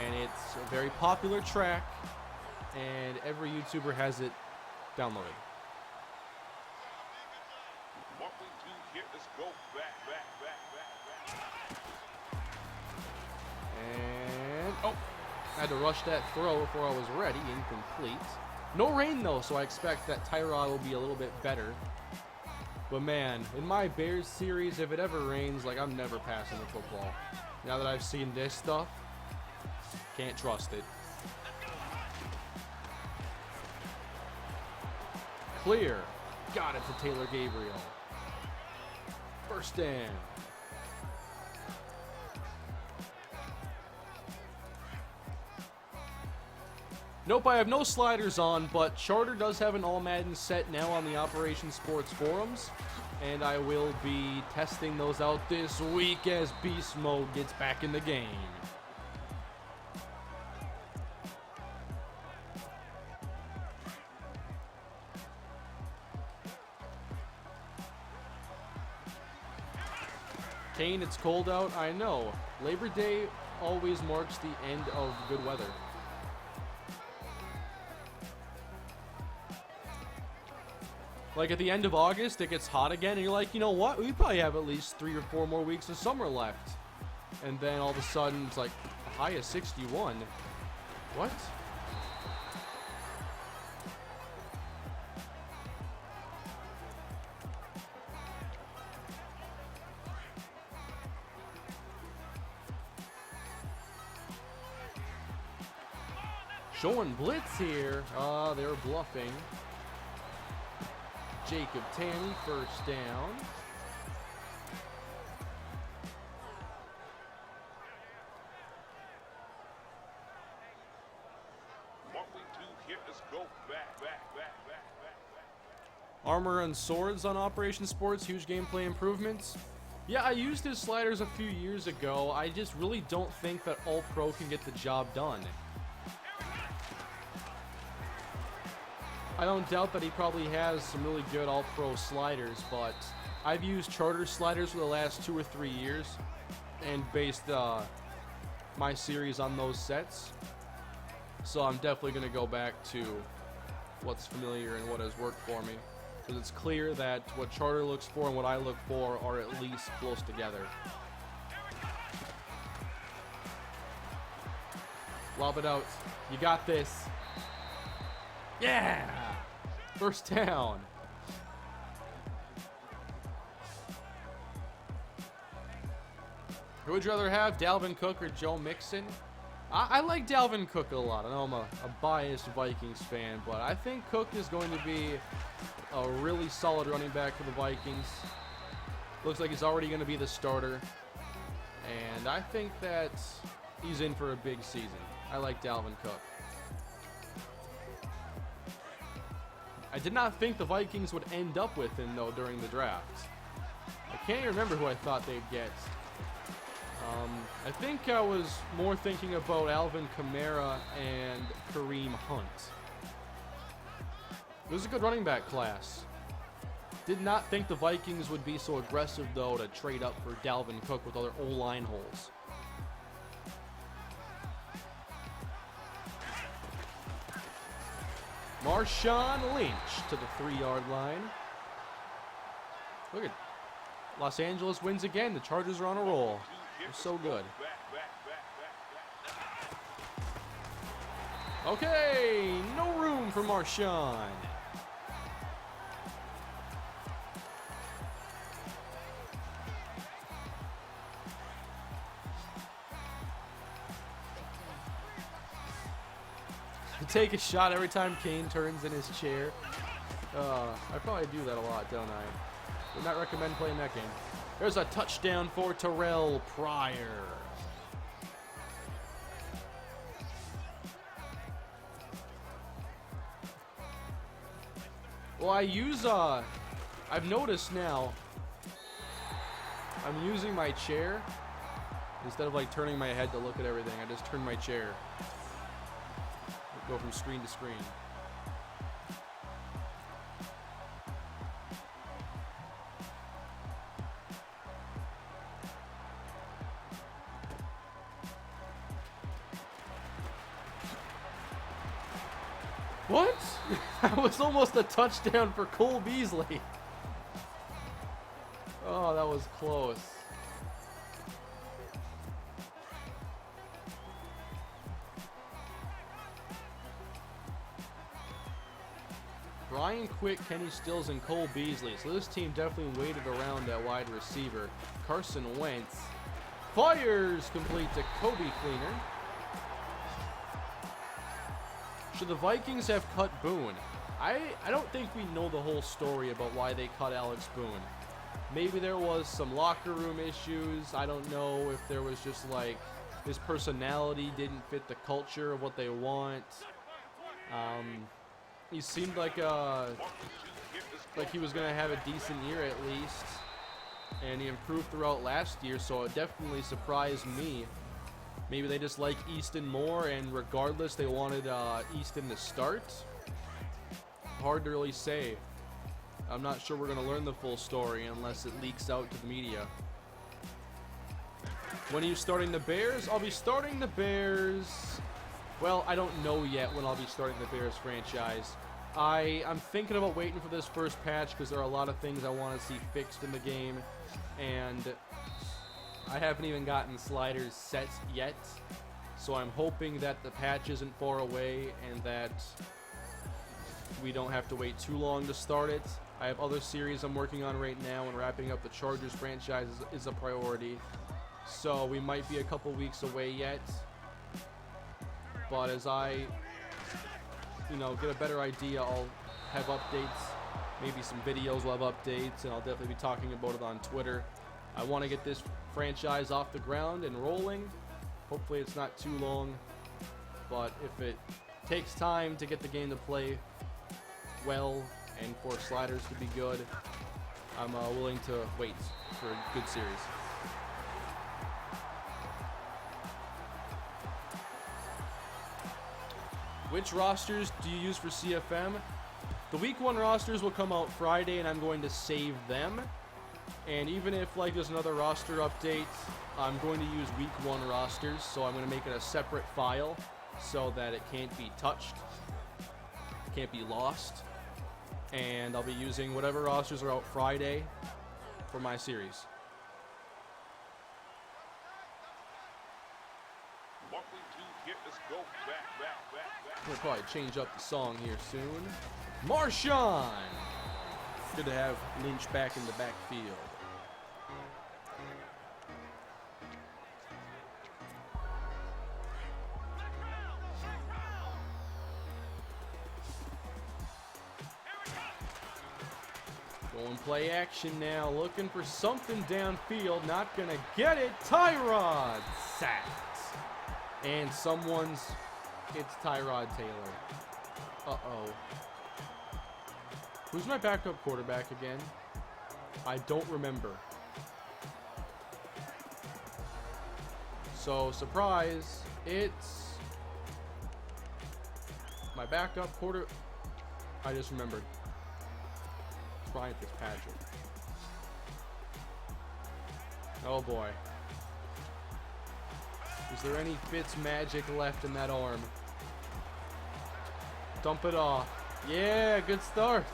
And it's a very popular track, and every YouTuber has it downloaded. What we do here is go back. And, oh, I had to rush that throw before I was ready. Incomplete. No rain, though, so I expect that Tyrod will be a little bit better. But, man, in my Bears series, if it ever rains, like, I'm never passing the football. Now that I've seen this stuff, can't trust it. Clear. Got it to Taylor Gabriel. First down. Nope, I have no sliders on, but Charter does have an All Madden set now on the Operation Sports forums, and I will be testing those out this week as Beast Mode gets back in the game. Kane, it's cold out, I know. Labor Day always marks the end of good weather. Like at the end of August, it gets hot again, and you're like, you know what? We probably have at least 3 or 4 more weeks of summer left. And then all of a sudden, it's like a high of 61. What? Showing blitz here. They're bluffing. Jacob Tanny, first down. What we do here is go back. Armor and swords on Operation Sports, huge gameplay improvements. Yeah, I used his sliders a few years ago. I just really don't think that All-Pro can get the job done. I don't doubt that he probably has some really good All-Pro sliders, but I've used Charter sliders for the last 2 or 3 years and based my series on those sets. So I'm definitely going to go back to what's familiar and what has worked for me, because it's clear that what Charter looks for and what I look for are at least close together. Lob it out. You got this. Yeah! First down. Who would you rather have, Dalvin Cook or Joe Mixon? I like Dalvin Cook a lot. I know I'm a biased Vikings fan, but I think Cook is going to be a really solid running back for the Vikings. Looks like he's already going to be the starter. And I think that he's in for a big season. I like Dalvin Cook. I did not think the Vikings would end up with him, though, during the draft. I can't even remember who I thought they'd get. I think I was more thinking about Alvin Kamara and Kareem Hunt. It was a good running back class. Did not think the Vikings would be so aggressive, though, to trade up for Dalvin Cook with other O-line holes. Marshawn Lynch to the 3-yard line. Look at Los Angeles wins again. The Chargers are on a roll. They're so good. Okay, no room for Marshawn. Take a shot every time Kane turns in his chair. I probably do that a lot, don't I? Would not recommend playing that game. There's a touchdown for Terrell Pryor. Well, I've noticed now, I'm using my chair. Instead of like turning my head to look at everything, I just turn my chair. Go from screen to screen. What? That was almost a touchdown for Cole Beasley. Oh, that was close. Brian Quick, Kenny Stills, and Cole Beasley. So this team definitely waited around at wide receiver. Carson Wentz fires complete to Kobe Cleaner. Should the Vikings have cut Boone? I don't think we know the whole story about why they cut Alex Boone. Maybe there was some locker room issues. I don't know if there was just like his personality didn't fit the culture of what they want. He seemed like he was going to have a decent year at least, and he improved throughout last year, so it definitely surprised me. Maybe they just like Easton more, and regardless, they wanted Easton to start. Hard to really say. I'm not sure we're going to learn the full story unless it leaks out to the media. When are you starting the Bears? I'll be starting the Bears. Well, I don't know yet when I'll be starting the Bears franchise. I'm thinking about waiting for this first patch because there are a lot of things I want to see fixed in the game, and I haven't even gotten sliders set yet. So I'm hoping that the patch isn't far away and that we don't have to wait too long to start it. I have other series I'm working on right now, and wrapping up the Chargers franchise is a priority. So we might be a couple weeks away yet. But as I, get a better idea, I'll have updates. Maybe some videos will have updates, and I'll definitely be talking about it on Twitter. I want to get this franchise off the ground and rolling. Hopefully it's not too long. But if it takes time to get the game to play well and for sliders to be good, I'm willing to wait for a good series. Which rosters do you use for CFM? The week 1 rosters will come out Friday, and I'm going to save them. And even if there's another roster update, I'm going to use week 1 rosters, so I'm going to make it a separate file so that it can't be touched, can't be lost. And I'll be using whatever rosters are out Friday for my series. We'll probably change up the song here soon. Marshawn! Good to have Lynch back in the backfield. Going play action now, looking for something downfield, not gonna get it. Tyrod sacked. And it's Tyrod Taylor. Uh-oh. Who's my backup quarterback again? I don't remember. So, surprise, it's my backup quarter. I just remembered. It's Ryan Fitzpatrick. Oh boy. Is there any Fitz magic left in that arm? Dump it off. Yeah, good start.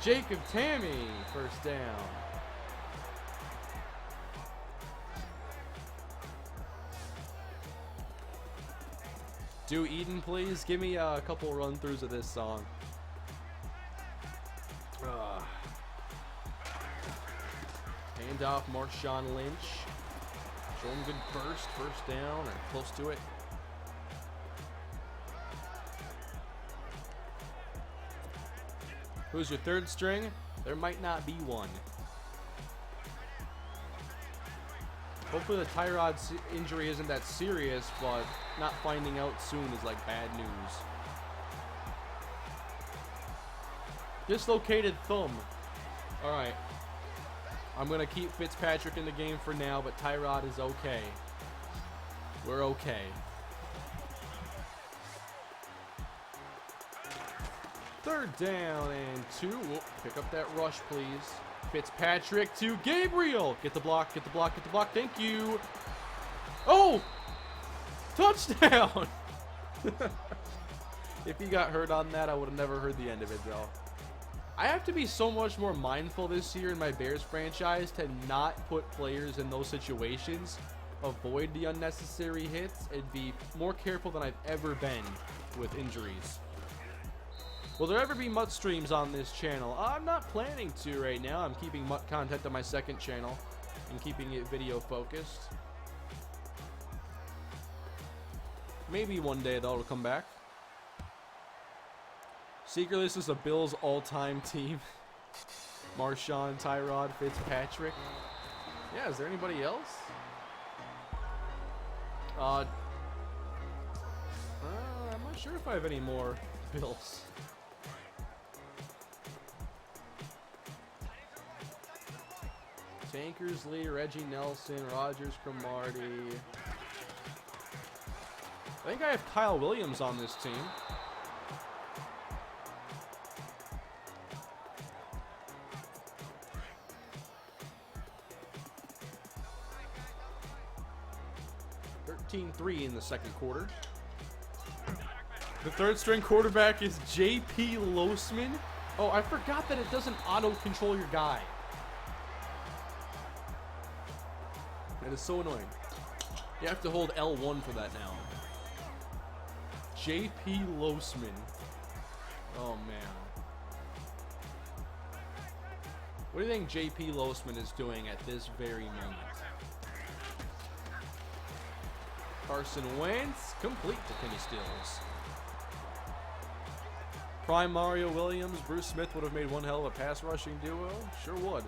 Jacob Tammy, first down. Do Eden, please. Give me a couple run-throughs of this song. Hand off Marshawn Lynch. Show him good burst, first down, or close to it. Who's your third string? There might not be one. Hopefully the Tyrod injury isn't that serious, but not finding out soon is like bad news. Dislocated thumb. Alright. I'm going to keep Fitzpatrick in the game for now, but Tyrod is okay. We're okay. Third down and 2. Whoop, pick up that rush, please. Fitzpatrick to Gabriel. Get the block, get the block, get the block. Thank you. Oh! Touchdown! If he got hurt on that, I would have never heard the end of it, though. I have to be so much more mindful this year in my Bears franchise to not put players in those situations, avoid the unnecessary hits, and be more careful than I've ever been with injuries. Will there ever be MUT streams on this channel? I'm not planning to right now. I'm keeping MUT content on my second channel and keeping it video focused. Maybe one day that'll come back. Secretly, this is a Bills all-time team. Marshawn, Tyrod, Fitzpatrick. Yeah, is there anybody else? I'm not sure if I have any more Bills. Tankersley, Reggie Nelson, Rogers, Cromartie. I think I have Kyle Williams on this team. .3 in the second quarter. The third string quarterback is J.P. Losman. Oh, I forgot that it doesn't auto-control your guy. That is so annoying. You have to hold L1 for that now. J.P. Losman. Oh, man. What do you think J.P. Losman is doing at this very moment? Carson Wentz, complete to Kenny Stills. Prime Mario Williams, Bruce Smith would have made one hell of a pass rushing duo. Sure would.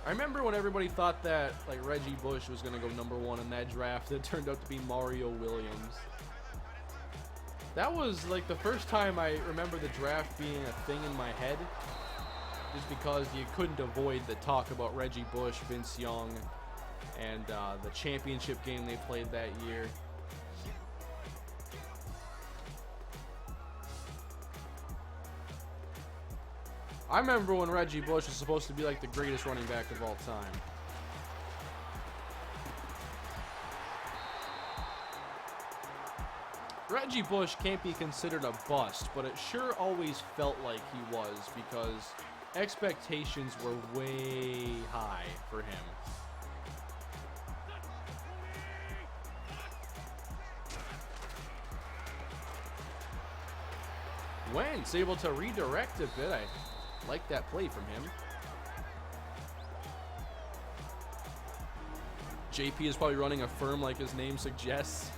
I remember when everybody thought that like Reggie Bush was going to go #1 in that draft. It turned out to be Mario Williams. That was like the first time I remember the draft being a thing in my head. Just because you couldn't avoid the talk about Reggie Bush, Vince Young, and the championship game they played that year. I remember when Reggie Bush was supposed to be like the greatest running back of all time. Reggie Bush can't be considered a bust, but it sure always felt like he was because expectations were way high for him. Wentz able to redirect a bit. I like that play from him. JP is probably running a firm like his name suggests.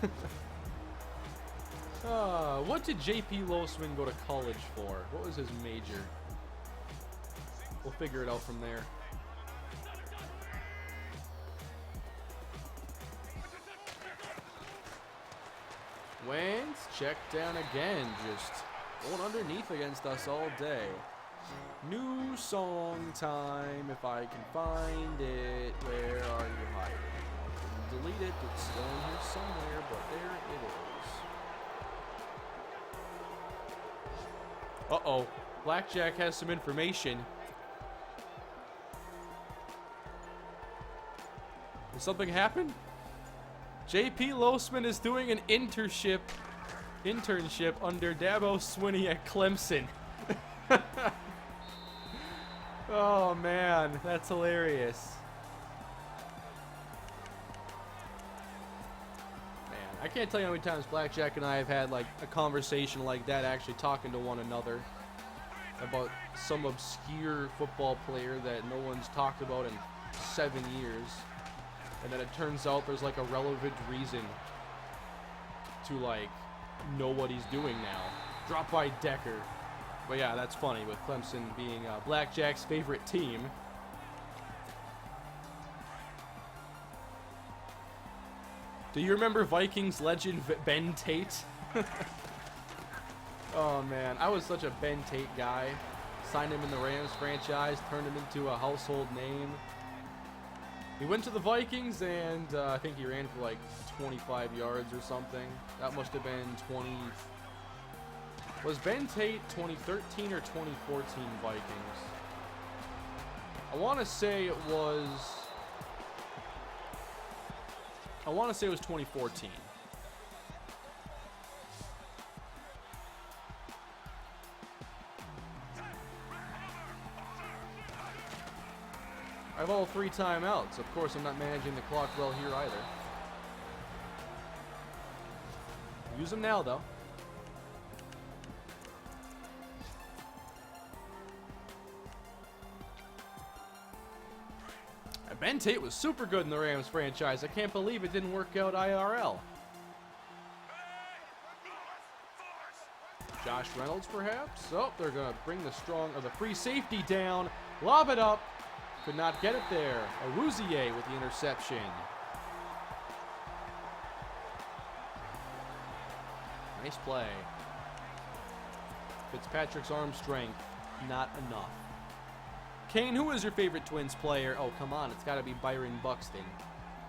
What did JP Losman go to college for? What was his major? We'll figure it out from there. Wentz check down again. Just going underneath against us all day. New song time, if I can find it. Where are you hiding? I can delete it. It's still in here somewhere, but there it is. Uh-oh. Blackjack has some information. Did something happen? JP Losman is doing an internship under Dabo Swinney at Clemson. Oh man, that's hilarious. Man, I can't tell you how many times Blackjack and I have had like a conversation like that, actually talking to one another about some obscure football player that no one's talked about in 7 years. And then it turns out there's like a relevant reason to like know what he's doing now. Drop by Decker. But yeah, that's funny with Clemson being Blackjack's favorite team. Do you remember Vikings legend Ben Tate? Oh man, I was such a Ben Tate guy. Signed him in the Rams franchise, turned him into a household name. He went to the Vikings, and I think he ran for like 25 yards or something. That must have been 20... Was Ben Tate 2013 or 2014 Vikings? I want to say it was... I want to say it was 2014. I have all 3 timeouts. Of course, I'm not managing the clock well here either. Use them now, though. Ben Tate was super good in the Rams franchise. I can't believe it didn't work out IRL. Josh Reynolds, perhaps? Oh, they're going to bring the free safety down. Lob it up. Could not get it there. Aruzier with the interception. Nice play. Fitzpatrick's arm strength, not enough. Kane, who is your favorite Twins player? Oh, come on. It's got to be Byron Buxton.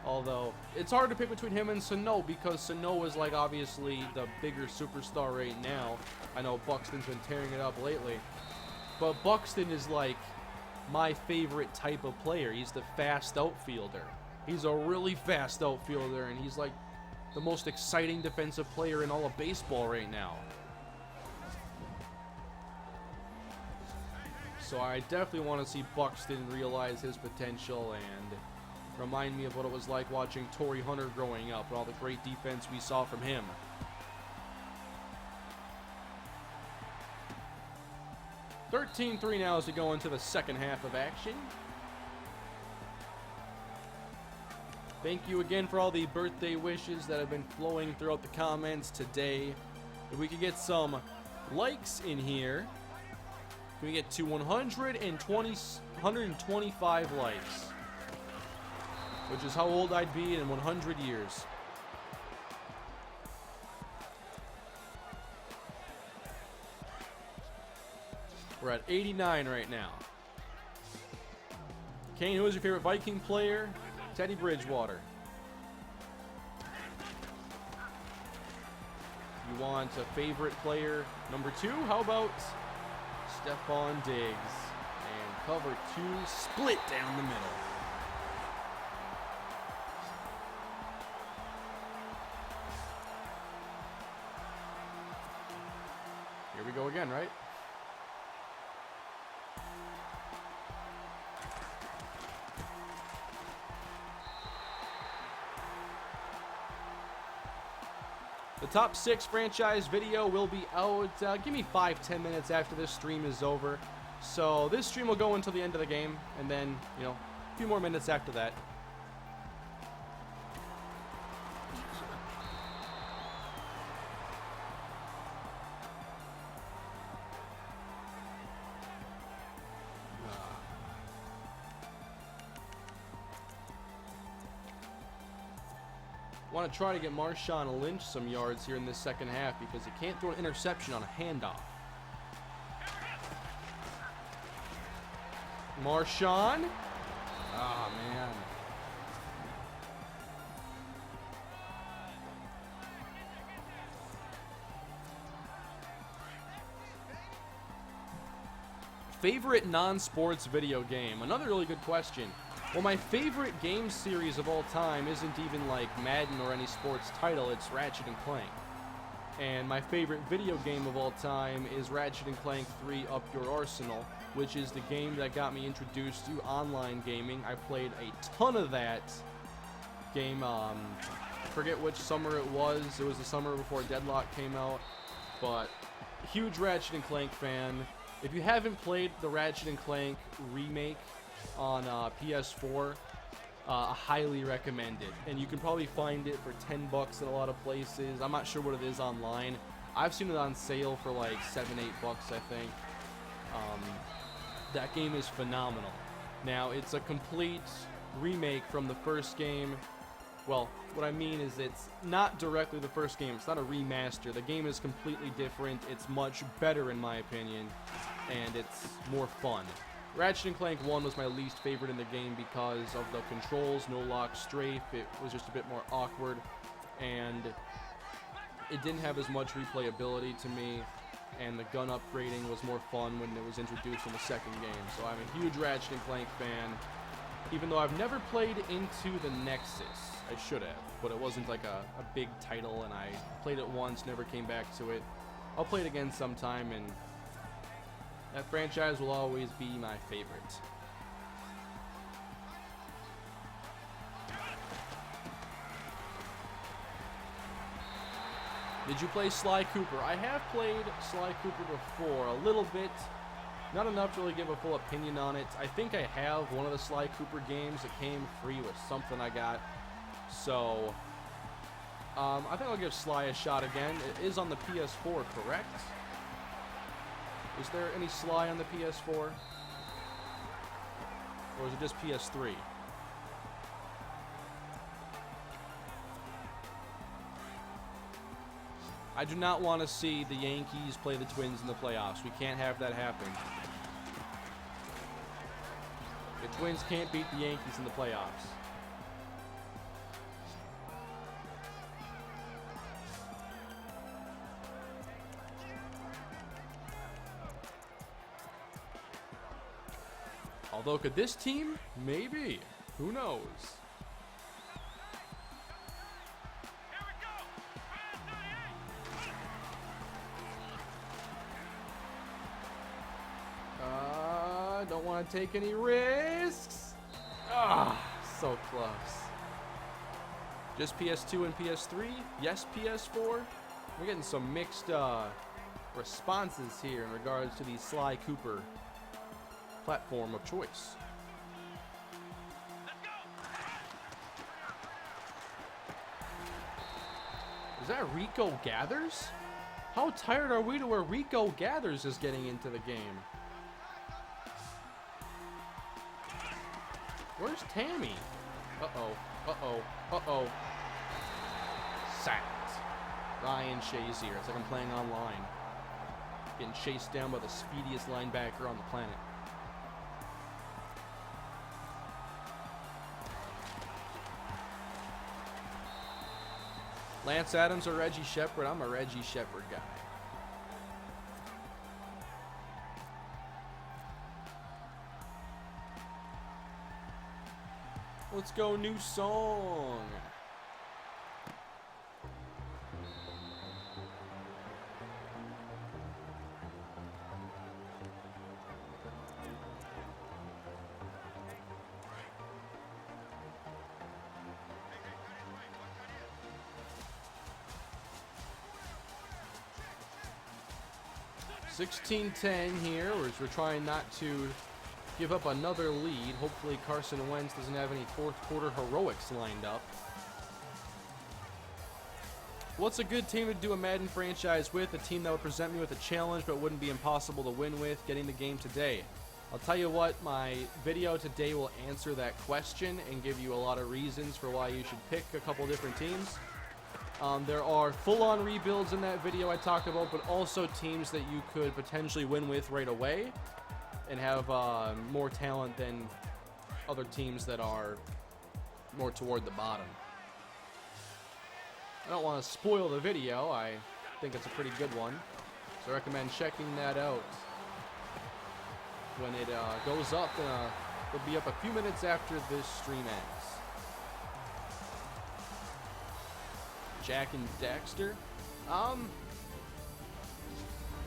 Although, it's hard to pick between him and Sano because Sano is, like, obviously the bigger superstar right now. I know Buxton's been tearing it up lately. But Buxton is, like, my favorite type of player. He's the fast outfielder. He's a really fast outfielder, and he's, like, the most exciting defensive player in all of baseball right now. So I definitely want to see Buxton realize his potential and remind me of what it was like watching Torrey Hunter growing up and all the great defense we saw from him. (13-3) now as we go into the second half of action. Thank you again for all the birthday wishes that have been flowing throughout the comments today. If we could get some likes in here, can we get to 125 likes? Which is how old I'd be in 100 years. We're at 89 right now. Kane, who is your favorite Viking player? Teddy Bridgewater. You want a favorite player number 2? How about Stephon Diggs? And cover 2, split down the middle. Here we go again, right? The top 6 franchise video will be out, give me 5-10 minutes after this stream is over. So this stream will go until the end of the game, and then, you know, a few more minutes after that. Want to try to get Marshawn Lynch some yards here in this second half because he can't throw an interception on a handoff. Marshawn. Ah, man. Favorite non-sports video game? Another really good question. Well, my favorite game series of all time isn't even like Madden or any sports title, it's Ratchet and Clank. And my favorite video game of all time is Ratchet and Clank 3 Up Your Arsenal, which is the game that got me introduced to online gaming. I played a ton of that game. Forget which summer it was. It was the summer before Deadlock came out. But huge Ratchet and Clank fan. If you haven't played the Ratchet and Clank remake on PS4, I highly recommend it. And you can probably find it for $10 at a lot of places. I'm not sure what it is online. I've seen it on sale for like $7-8, I think. That game is phenomenal. Now, it's a complete remake from the first game. Well, what I mean is it's not directly the first game. It's not a remaster. The game is completely different. It's much better in my opinion, and it's more fun. Ratchet and Clank 1 was my least favorite in the game because of the controls, no lock strafe. It was just a bit more awkward, and it didn't have as much replayability to me, and the gun upgrading was more fun when it was introduced in the second game. So I'm a huge Ratchet and Clank fan, even though I've never played into the Nexus. I should have, but it wasn't like a big title, and I played it once, never came back to it. I'll play it again sometime, and that franchise will always be my favorite. Did you play Sly Cooper? I have played Sly Cooper before, a little bit. Not enough to really give a full opinion on it. I think I have one of the Sly Cooper games that came free with something I got. So, I think I'll give Sly a shot again. It is on the PS4, correct? Is there any Sly on the PS4? Or is it just PS3? I do not want to see the Yankees play the Twins in the playoffs. We can't have that happen. The Twins can't beat the Yankees in the playoffs. Although, could this team? Maybe. Who knows? Don't want to take any risks. Ah, so close. Just PS2 and PS3? Yes, PS4? We're getting some mixed responses here in regards to the Sly Cooper platform of choice. Is that Rico Gathers? How tired are we to where Rico Gathers is getting into the game? Where's Tammy? Uh-oh. Uh-oh. Uh-oh. Sacked. Ryan Shazier. It's like I'm playing online. Getting chased down by the speediest linebacker on the planet. Lance Adams or Reggie Shepard? I'm a Reggie Shepard guy. Let's go, new song. $16-10 here, as we're trying not to give up another lead. Hopefully Carson Wentz doesn't have any fourth quarter heroics lined up. What's a good team to do a Madden franchise with? A team that would present me with a challenge but wouldn't be impossible to win with. Getting the game today. I'll tell you what, my video today will answer that question and give you a lot of reasons for why you should pick a couple different teams. There are full-on rebuilds in that video I talked about, but also teams that you could potentially win with right away. and have more talent than other teams that are more toward the bottom. I don't want to spoil the video. I think it's a pretty good one, so I recommend checking that out when it goes up. It'll be up a few minutes after this stream ends. Jack and Daxter. I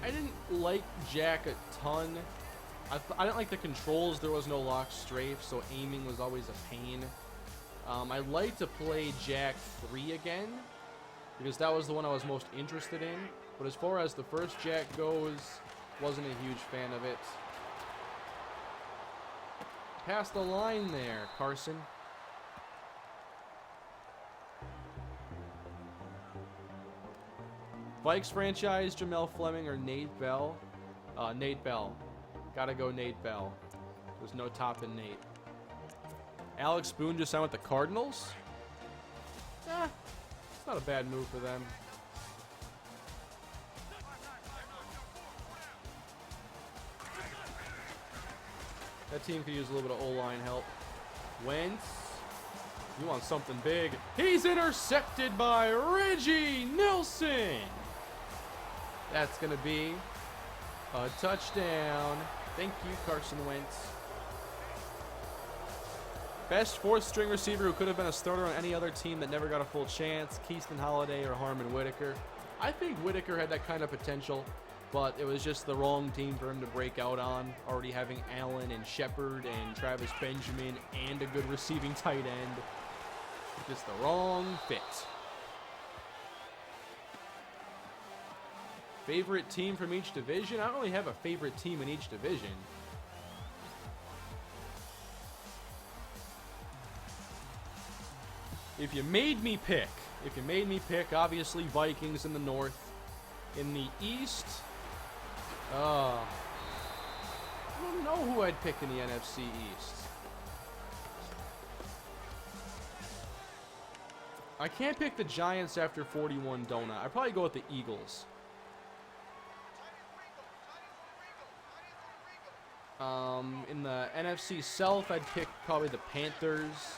didn't like Jack a ton. I didn't like the controls. There was no lock strafe, so aiming was always a pain. I'd like to play Jack 3 again, because that was the one I was most interested in. But as far as the first Jack goes, wasn't a huge fan of it. Past the line there, Carson. Vikes franchise, Jamel Fleming or Nate Bell? Nate Bell. Gotta go Nate Bell. There's no topping Nate. Alex Boone just signed with the Cardinals? It's not a bad move for them. That team could use a little bit of O-line help. Wentz. You want something big. He's intercepted by Reggie Nelson. That's going to be a touchdown. Thank you, Carson Wentz. Best fourth-string receiver who could have been a starter on any other team that never got a full chance, Keaston Holiday or Harmon Whitaker. I think Whitaker had that kind of potential, but it was just the wrong team for him to break out on, already having Allen and Shepard and Travis Benjamin and a good receiving tight end. Just the wrong fit. Favorite team from each division? I don't really have a favorite team in each division. If you made me pick, obviously Vikings in the north. In the east, I don't know who I'd pick in the NFC East. I can't pick the Giants after 41 Donut. I'd probably go with the Eagles. In the NFC South, I'd pick probably the Panthers.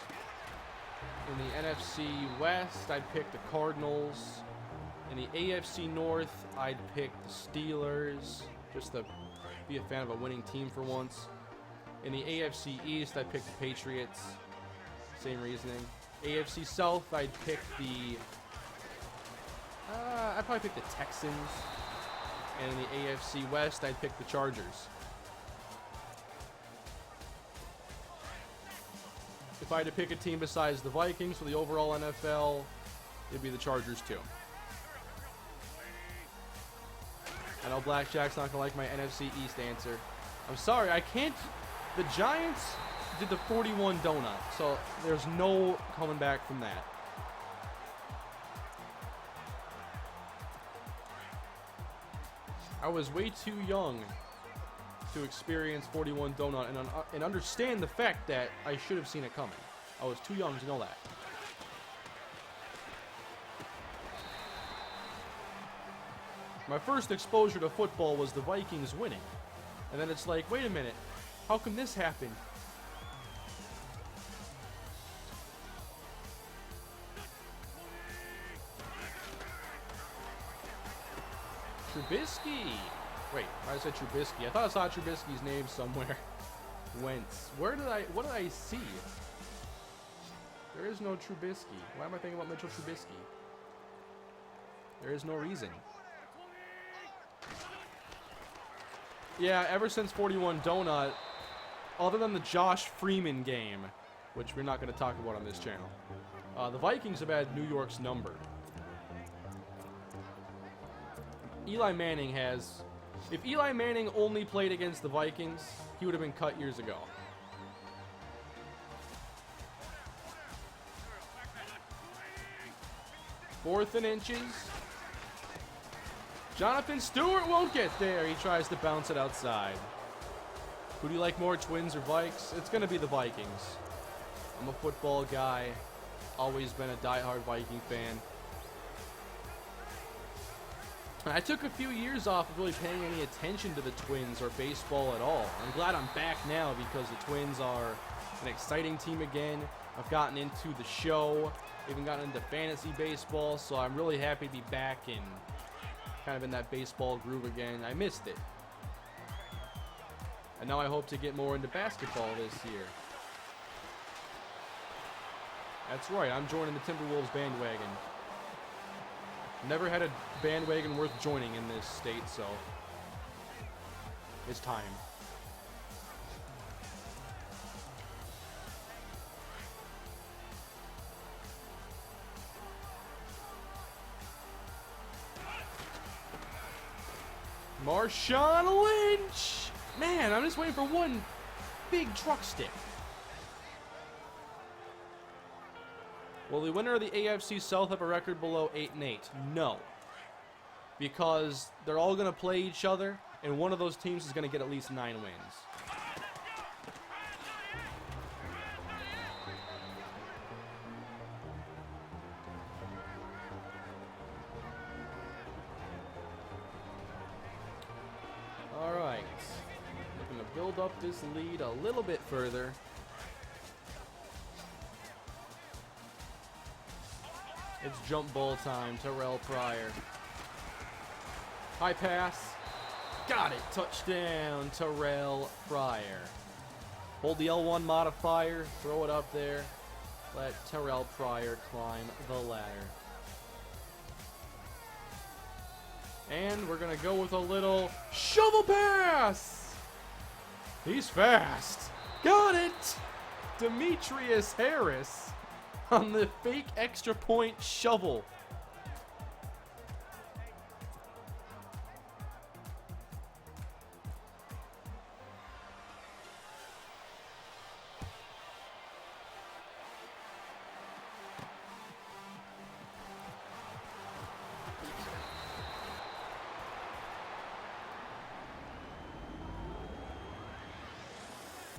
In the NFC West, I'd pick the Cardinals. In the AFC North, I'd pick the Steelers, just to be a fan of a winning team for once. In the AFC East, I'd pick the Patriots. Same reasoning. AFC South, I'd pick the... I'd probably pick the Texans. And in the AFC West, I'd pick the Chargers. If I had to pick a team besides the Vikings for the overall NFL, it'd be the Chargers too. I know Blackjack's not going to like my NFC East answer. I'm sorry, I can't... The Giants did the 41 donut, so there's no coming back from that. I was way too young to experience 41 donut and understand the fact that I should have seen it coming. I was too young to know that. My first exposure to football was the Vikings winning. And then it's like, wait a minute, how come this happened? Trubisky. Wait, I said Trubisky. I thought I saw Trubisky's name somewhere. Wentz. What did I see? There is no Trubisky. Why am I thinking about Mitchell Trubisky? There is no reason. Yeah, ever since 41 Donut, other than the Josh Freeman game, which we're not going to talk about on this channel, the Vikings have had New York's number. Eli Manning has... If Eli Manning only played against the Vikings, he would have been cut years ago. Fourth and inches. Jonathan Stewart won't get there. He tries to bounce it outside. Who do you like more, Twins or Vikes? It's going to be the Vikings. I'm a football guy. Always been a diehard Viking fan. I took a few years off of really paying any attention to the Twins or baseball at all. I'm glad I'm back now because the Twins are an exciting team again. I've gotten into the show, even gotten into fantasy baseball, so I'm really happy to be back and kind of in that baseball groove again. I missed it. And now I hope to get more into basketball this year. That's right, I'm joining the Timberwolves bandwagon. Never had a bandwagon worth joining in this state, so it's time. Marshawn Lynch! Man, I'm just waiting for one big truck stick. Will the winner of the AFC South have a record below 8-8? No. Because they're all going to play each other, and one of those teams is going to get at least 9 wins. All right. Looking to build up this lead a little bit further. It's jump ball time. Terrell Pryor. High pass. Got it. Touchdown, Terrell Pryor. Hold the L1 modifier. Throw it up there. Let Terrell Pryor climb the ladder. And we're going to go with a little shovel pass. He's fast. Got it. Demetrius Harris on the fake extra point shovel.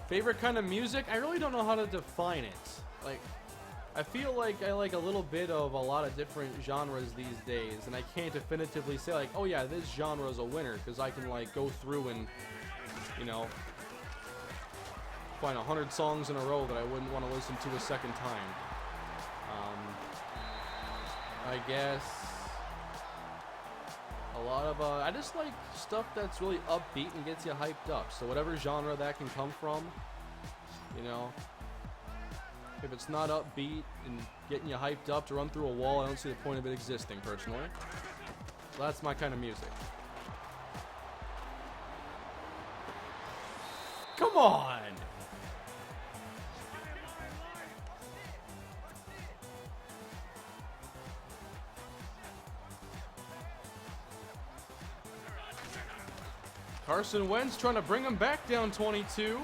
Favorite kind of music? I really don't know how to define it. Like, I feel like I like a little bit of a lot of different genres these days, and I can't definitively say like, oh yeah, this genre is a winner, because I can like go through and, you know, find 100 songs in a row that I wouldn't want to listen to a second time. I guess a lot of, I just like stuff that's really upbeat and gets you hyped up, so whatever genre that can come from, you know. If it's not upbeat and getting you hyped up to run through a wall, I don't see the point of it existing, personally. So that's my kind of music. Come on! Carson Wentz trying to bring him back down 22.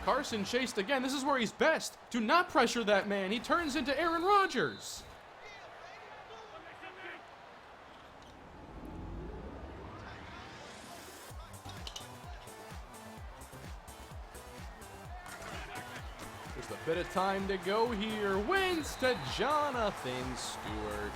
Carson chased again. This is where he's best. Do not pressure that man. He turns into Aaron Rodgers. Just a bit of time to go here. Wentz to Jonathan Stewart.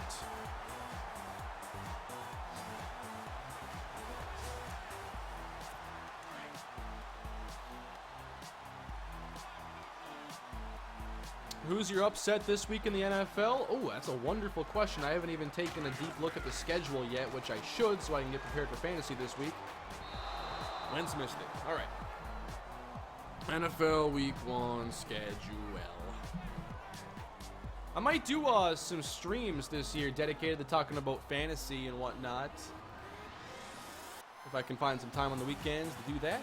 Who's your upset this week in the NFL? Oh, that's a wonderful question. I haven't even taken a deep look at the schedule yet, which I should so I can get prepared for fantasy this week. Wentz missed it. All right. NFL Week 1 schedule. I might do some streams this year dedicated to talking about fantasy and whatnot. If I can find some time on the weekends to do that.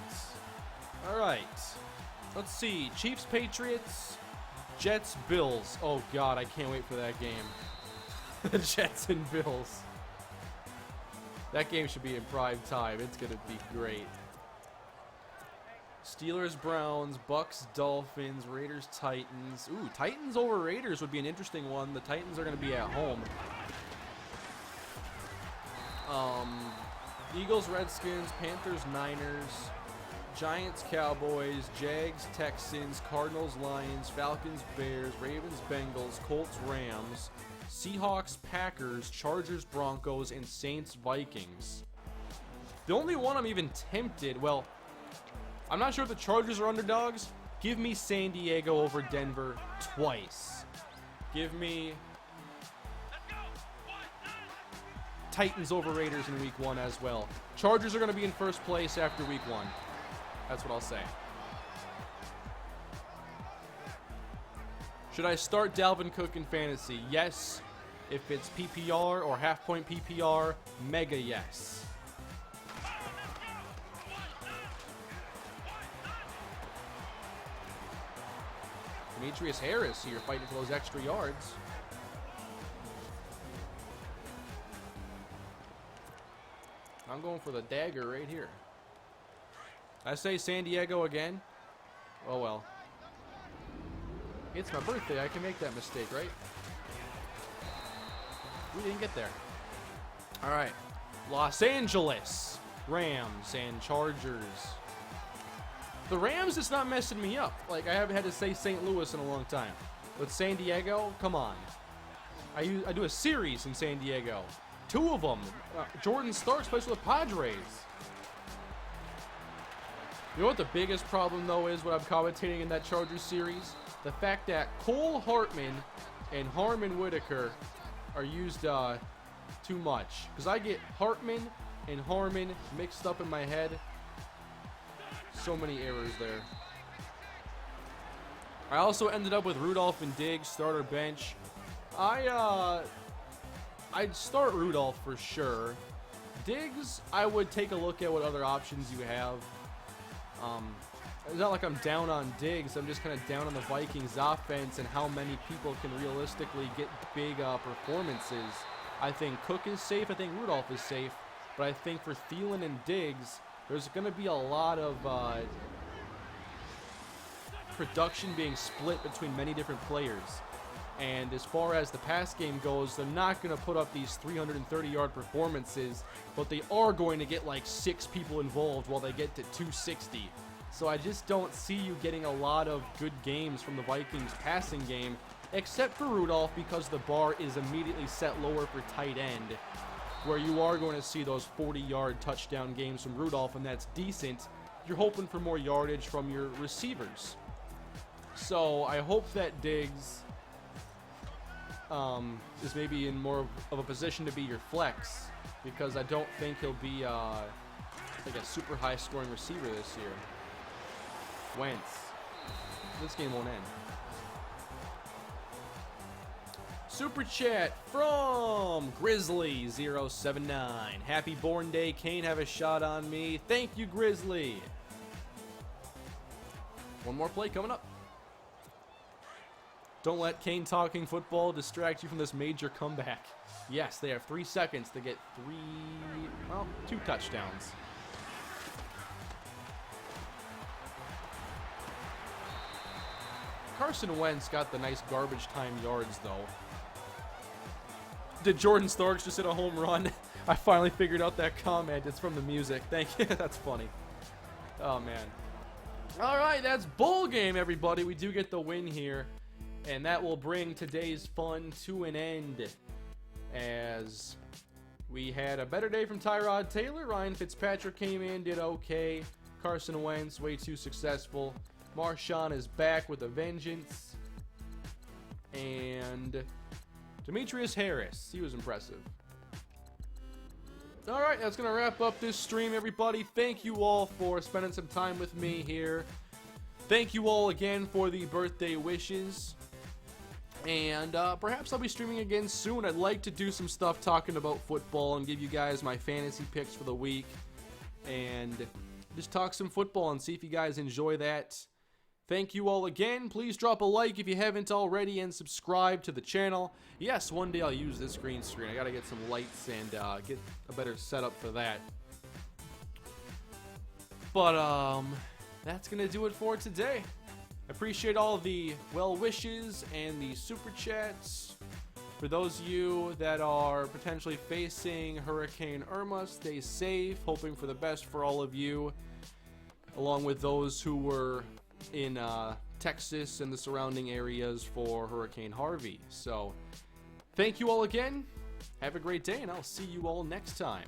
All right. Let's see. Chiefs, Patriots. Jets, Bills. Oh, God, I can't wait for that game. The Jets and Bills. That game should be in prime time. It's going to be great. Steelers, Browns, Bucks, Dolphins, Raiders, Titans. Ooh, Titans over Raiders would be an interesting one. The Titans are going to be at home. Eagles, Redskins, Panthers, Niners. Giants, Cowboys, Jags, Texans, Cardinals, Lions, Falcons, Bears, Ravens, Bengals, Colts, Rams, Seahawks, Packers, Chargers, Broncos, and Saints, Vikings. The only one I'm even tempted, well, I'm not sure if the Chargers are underdogs. Give me San Diego over Denver twice. Give me Titans over Raiders in week 1 as well. Chargers are going to be in first place after week 1. That's what I'll say. Should I start Dalvin Cook in fantasy? Yes. If it's PPR or half-point PPR, mega yes. Demetrius Harris here fighting for those extra yards. I'm going for the dagger right here. I say San Diego again. Oh well. It's my birthday. I can make that mistake, right? We didn't get there. All right. Los Angeles Rams and Chargers. The Rams is not messing me up. Like, I haven't had to say St. Louis in a long time. But San Diego, come on. I do a series in San Diego. 2 of them. Jordan Starks plays for the Padres. You know what the biggest problem, though, is what I'm commentating in that Chargers series? The fact that Cole Hartman and Harmon Whitaker are used too much. Because I get Hartman and Harmon mixed up in my head. So many errors there. I also ended up with Rudolph and Diggs, starter bench. I'd start Rudolph for sure. Diggs, I would take a look at what other options you have. It's not like I'm down on Diggs. I'm just kind of down on the Vikings offense and how many people can realistically get big performances. I think Cook is safe. I think Rudolph is safe. But I think for Thielen and Diggs, there's going to be a lot of production being split between many different players. And as far as the pass game goes, they're not going to put up these 330-yard performances, but they are going to get like 6 people involved while they get to 260. So I just don't see you getting a lot of good games from the Vikings passing game, except for Rudolph, because the bar is immediately set lower for tight end, where you are going to see those 40-yard touchdown games from Rudolph, and that's decent. You're hoping for more yardage from your receivers. So I hope that Diggs is maybe in more of a position to be your flex, because I don't think he'll be like a super high scoring receiver this year. Wentz. This game won't end. Super chat from Grizzly079. Happy born day, Kane. Have a shot on me. Thank you, Grizzly. One more play coming up. Don't let Kane talking football distract you from this major comeback. Yes, they have 3 seconds to get 2 touchdowns. Carson Wentz got the nice garbage time yards, though. Did Jordan Starks just hit a home run? I finally figured out that comment. It's from the music. Thank you. That's funny. Oh, man. All right, that's bowl game, everybody. We do get the win here. And that will bring today's fun to an end, as we had a better day from Tyrod Taylor. Ryan Fitzpatrick came in, did okay. Carson Wentz, way too successful. Marshawn is back with a vengeance. And Demetrius Harris, he was impressive. All right, that's going to wrap up this stream, everybody. Thank you all for spending some time with me here. Thank you all again for the birthday wishes. And perhaps I'll be streaming again soon. I'd like to do some stuff talking about football and give you guys my fantasy picks for the week. And just talk some football and see if you guys enjoy that. Thank you all again. Please drop a like if you haven't already and subscribe to the channel. Yes, one day I'll use this green screen. I gotta get some lights and get a better setup for that. But that's gonna do it for today. Appreciate all the well wishes and the super chats. For those of you that are potentially facing Hurricane Irma, stay safe. Hoping for the best for all of you, along with those who were in Texas and the surrounding areas for Hurricane Harvey. So Thank you all again. Have a great day, and I'll see you all next time.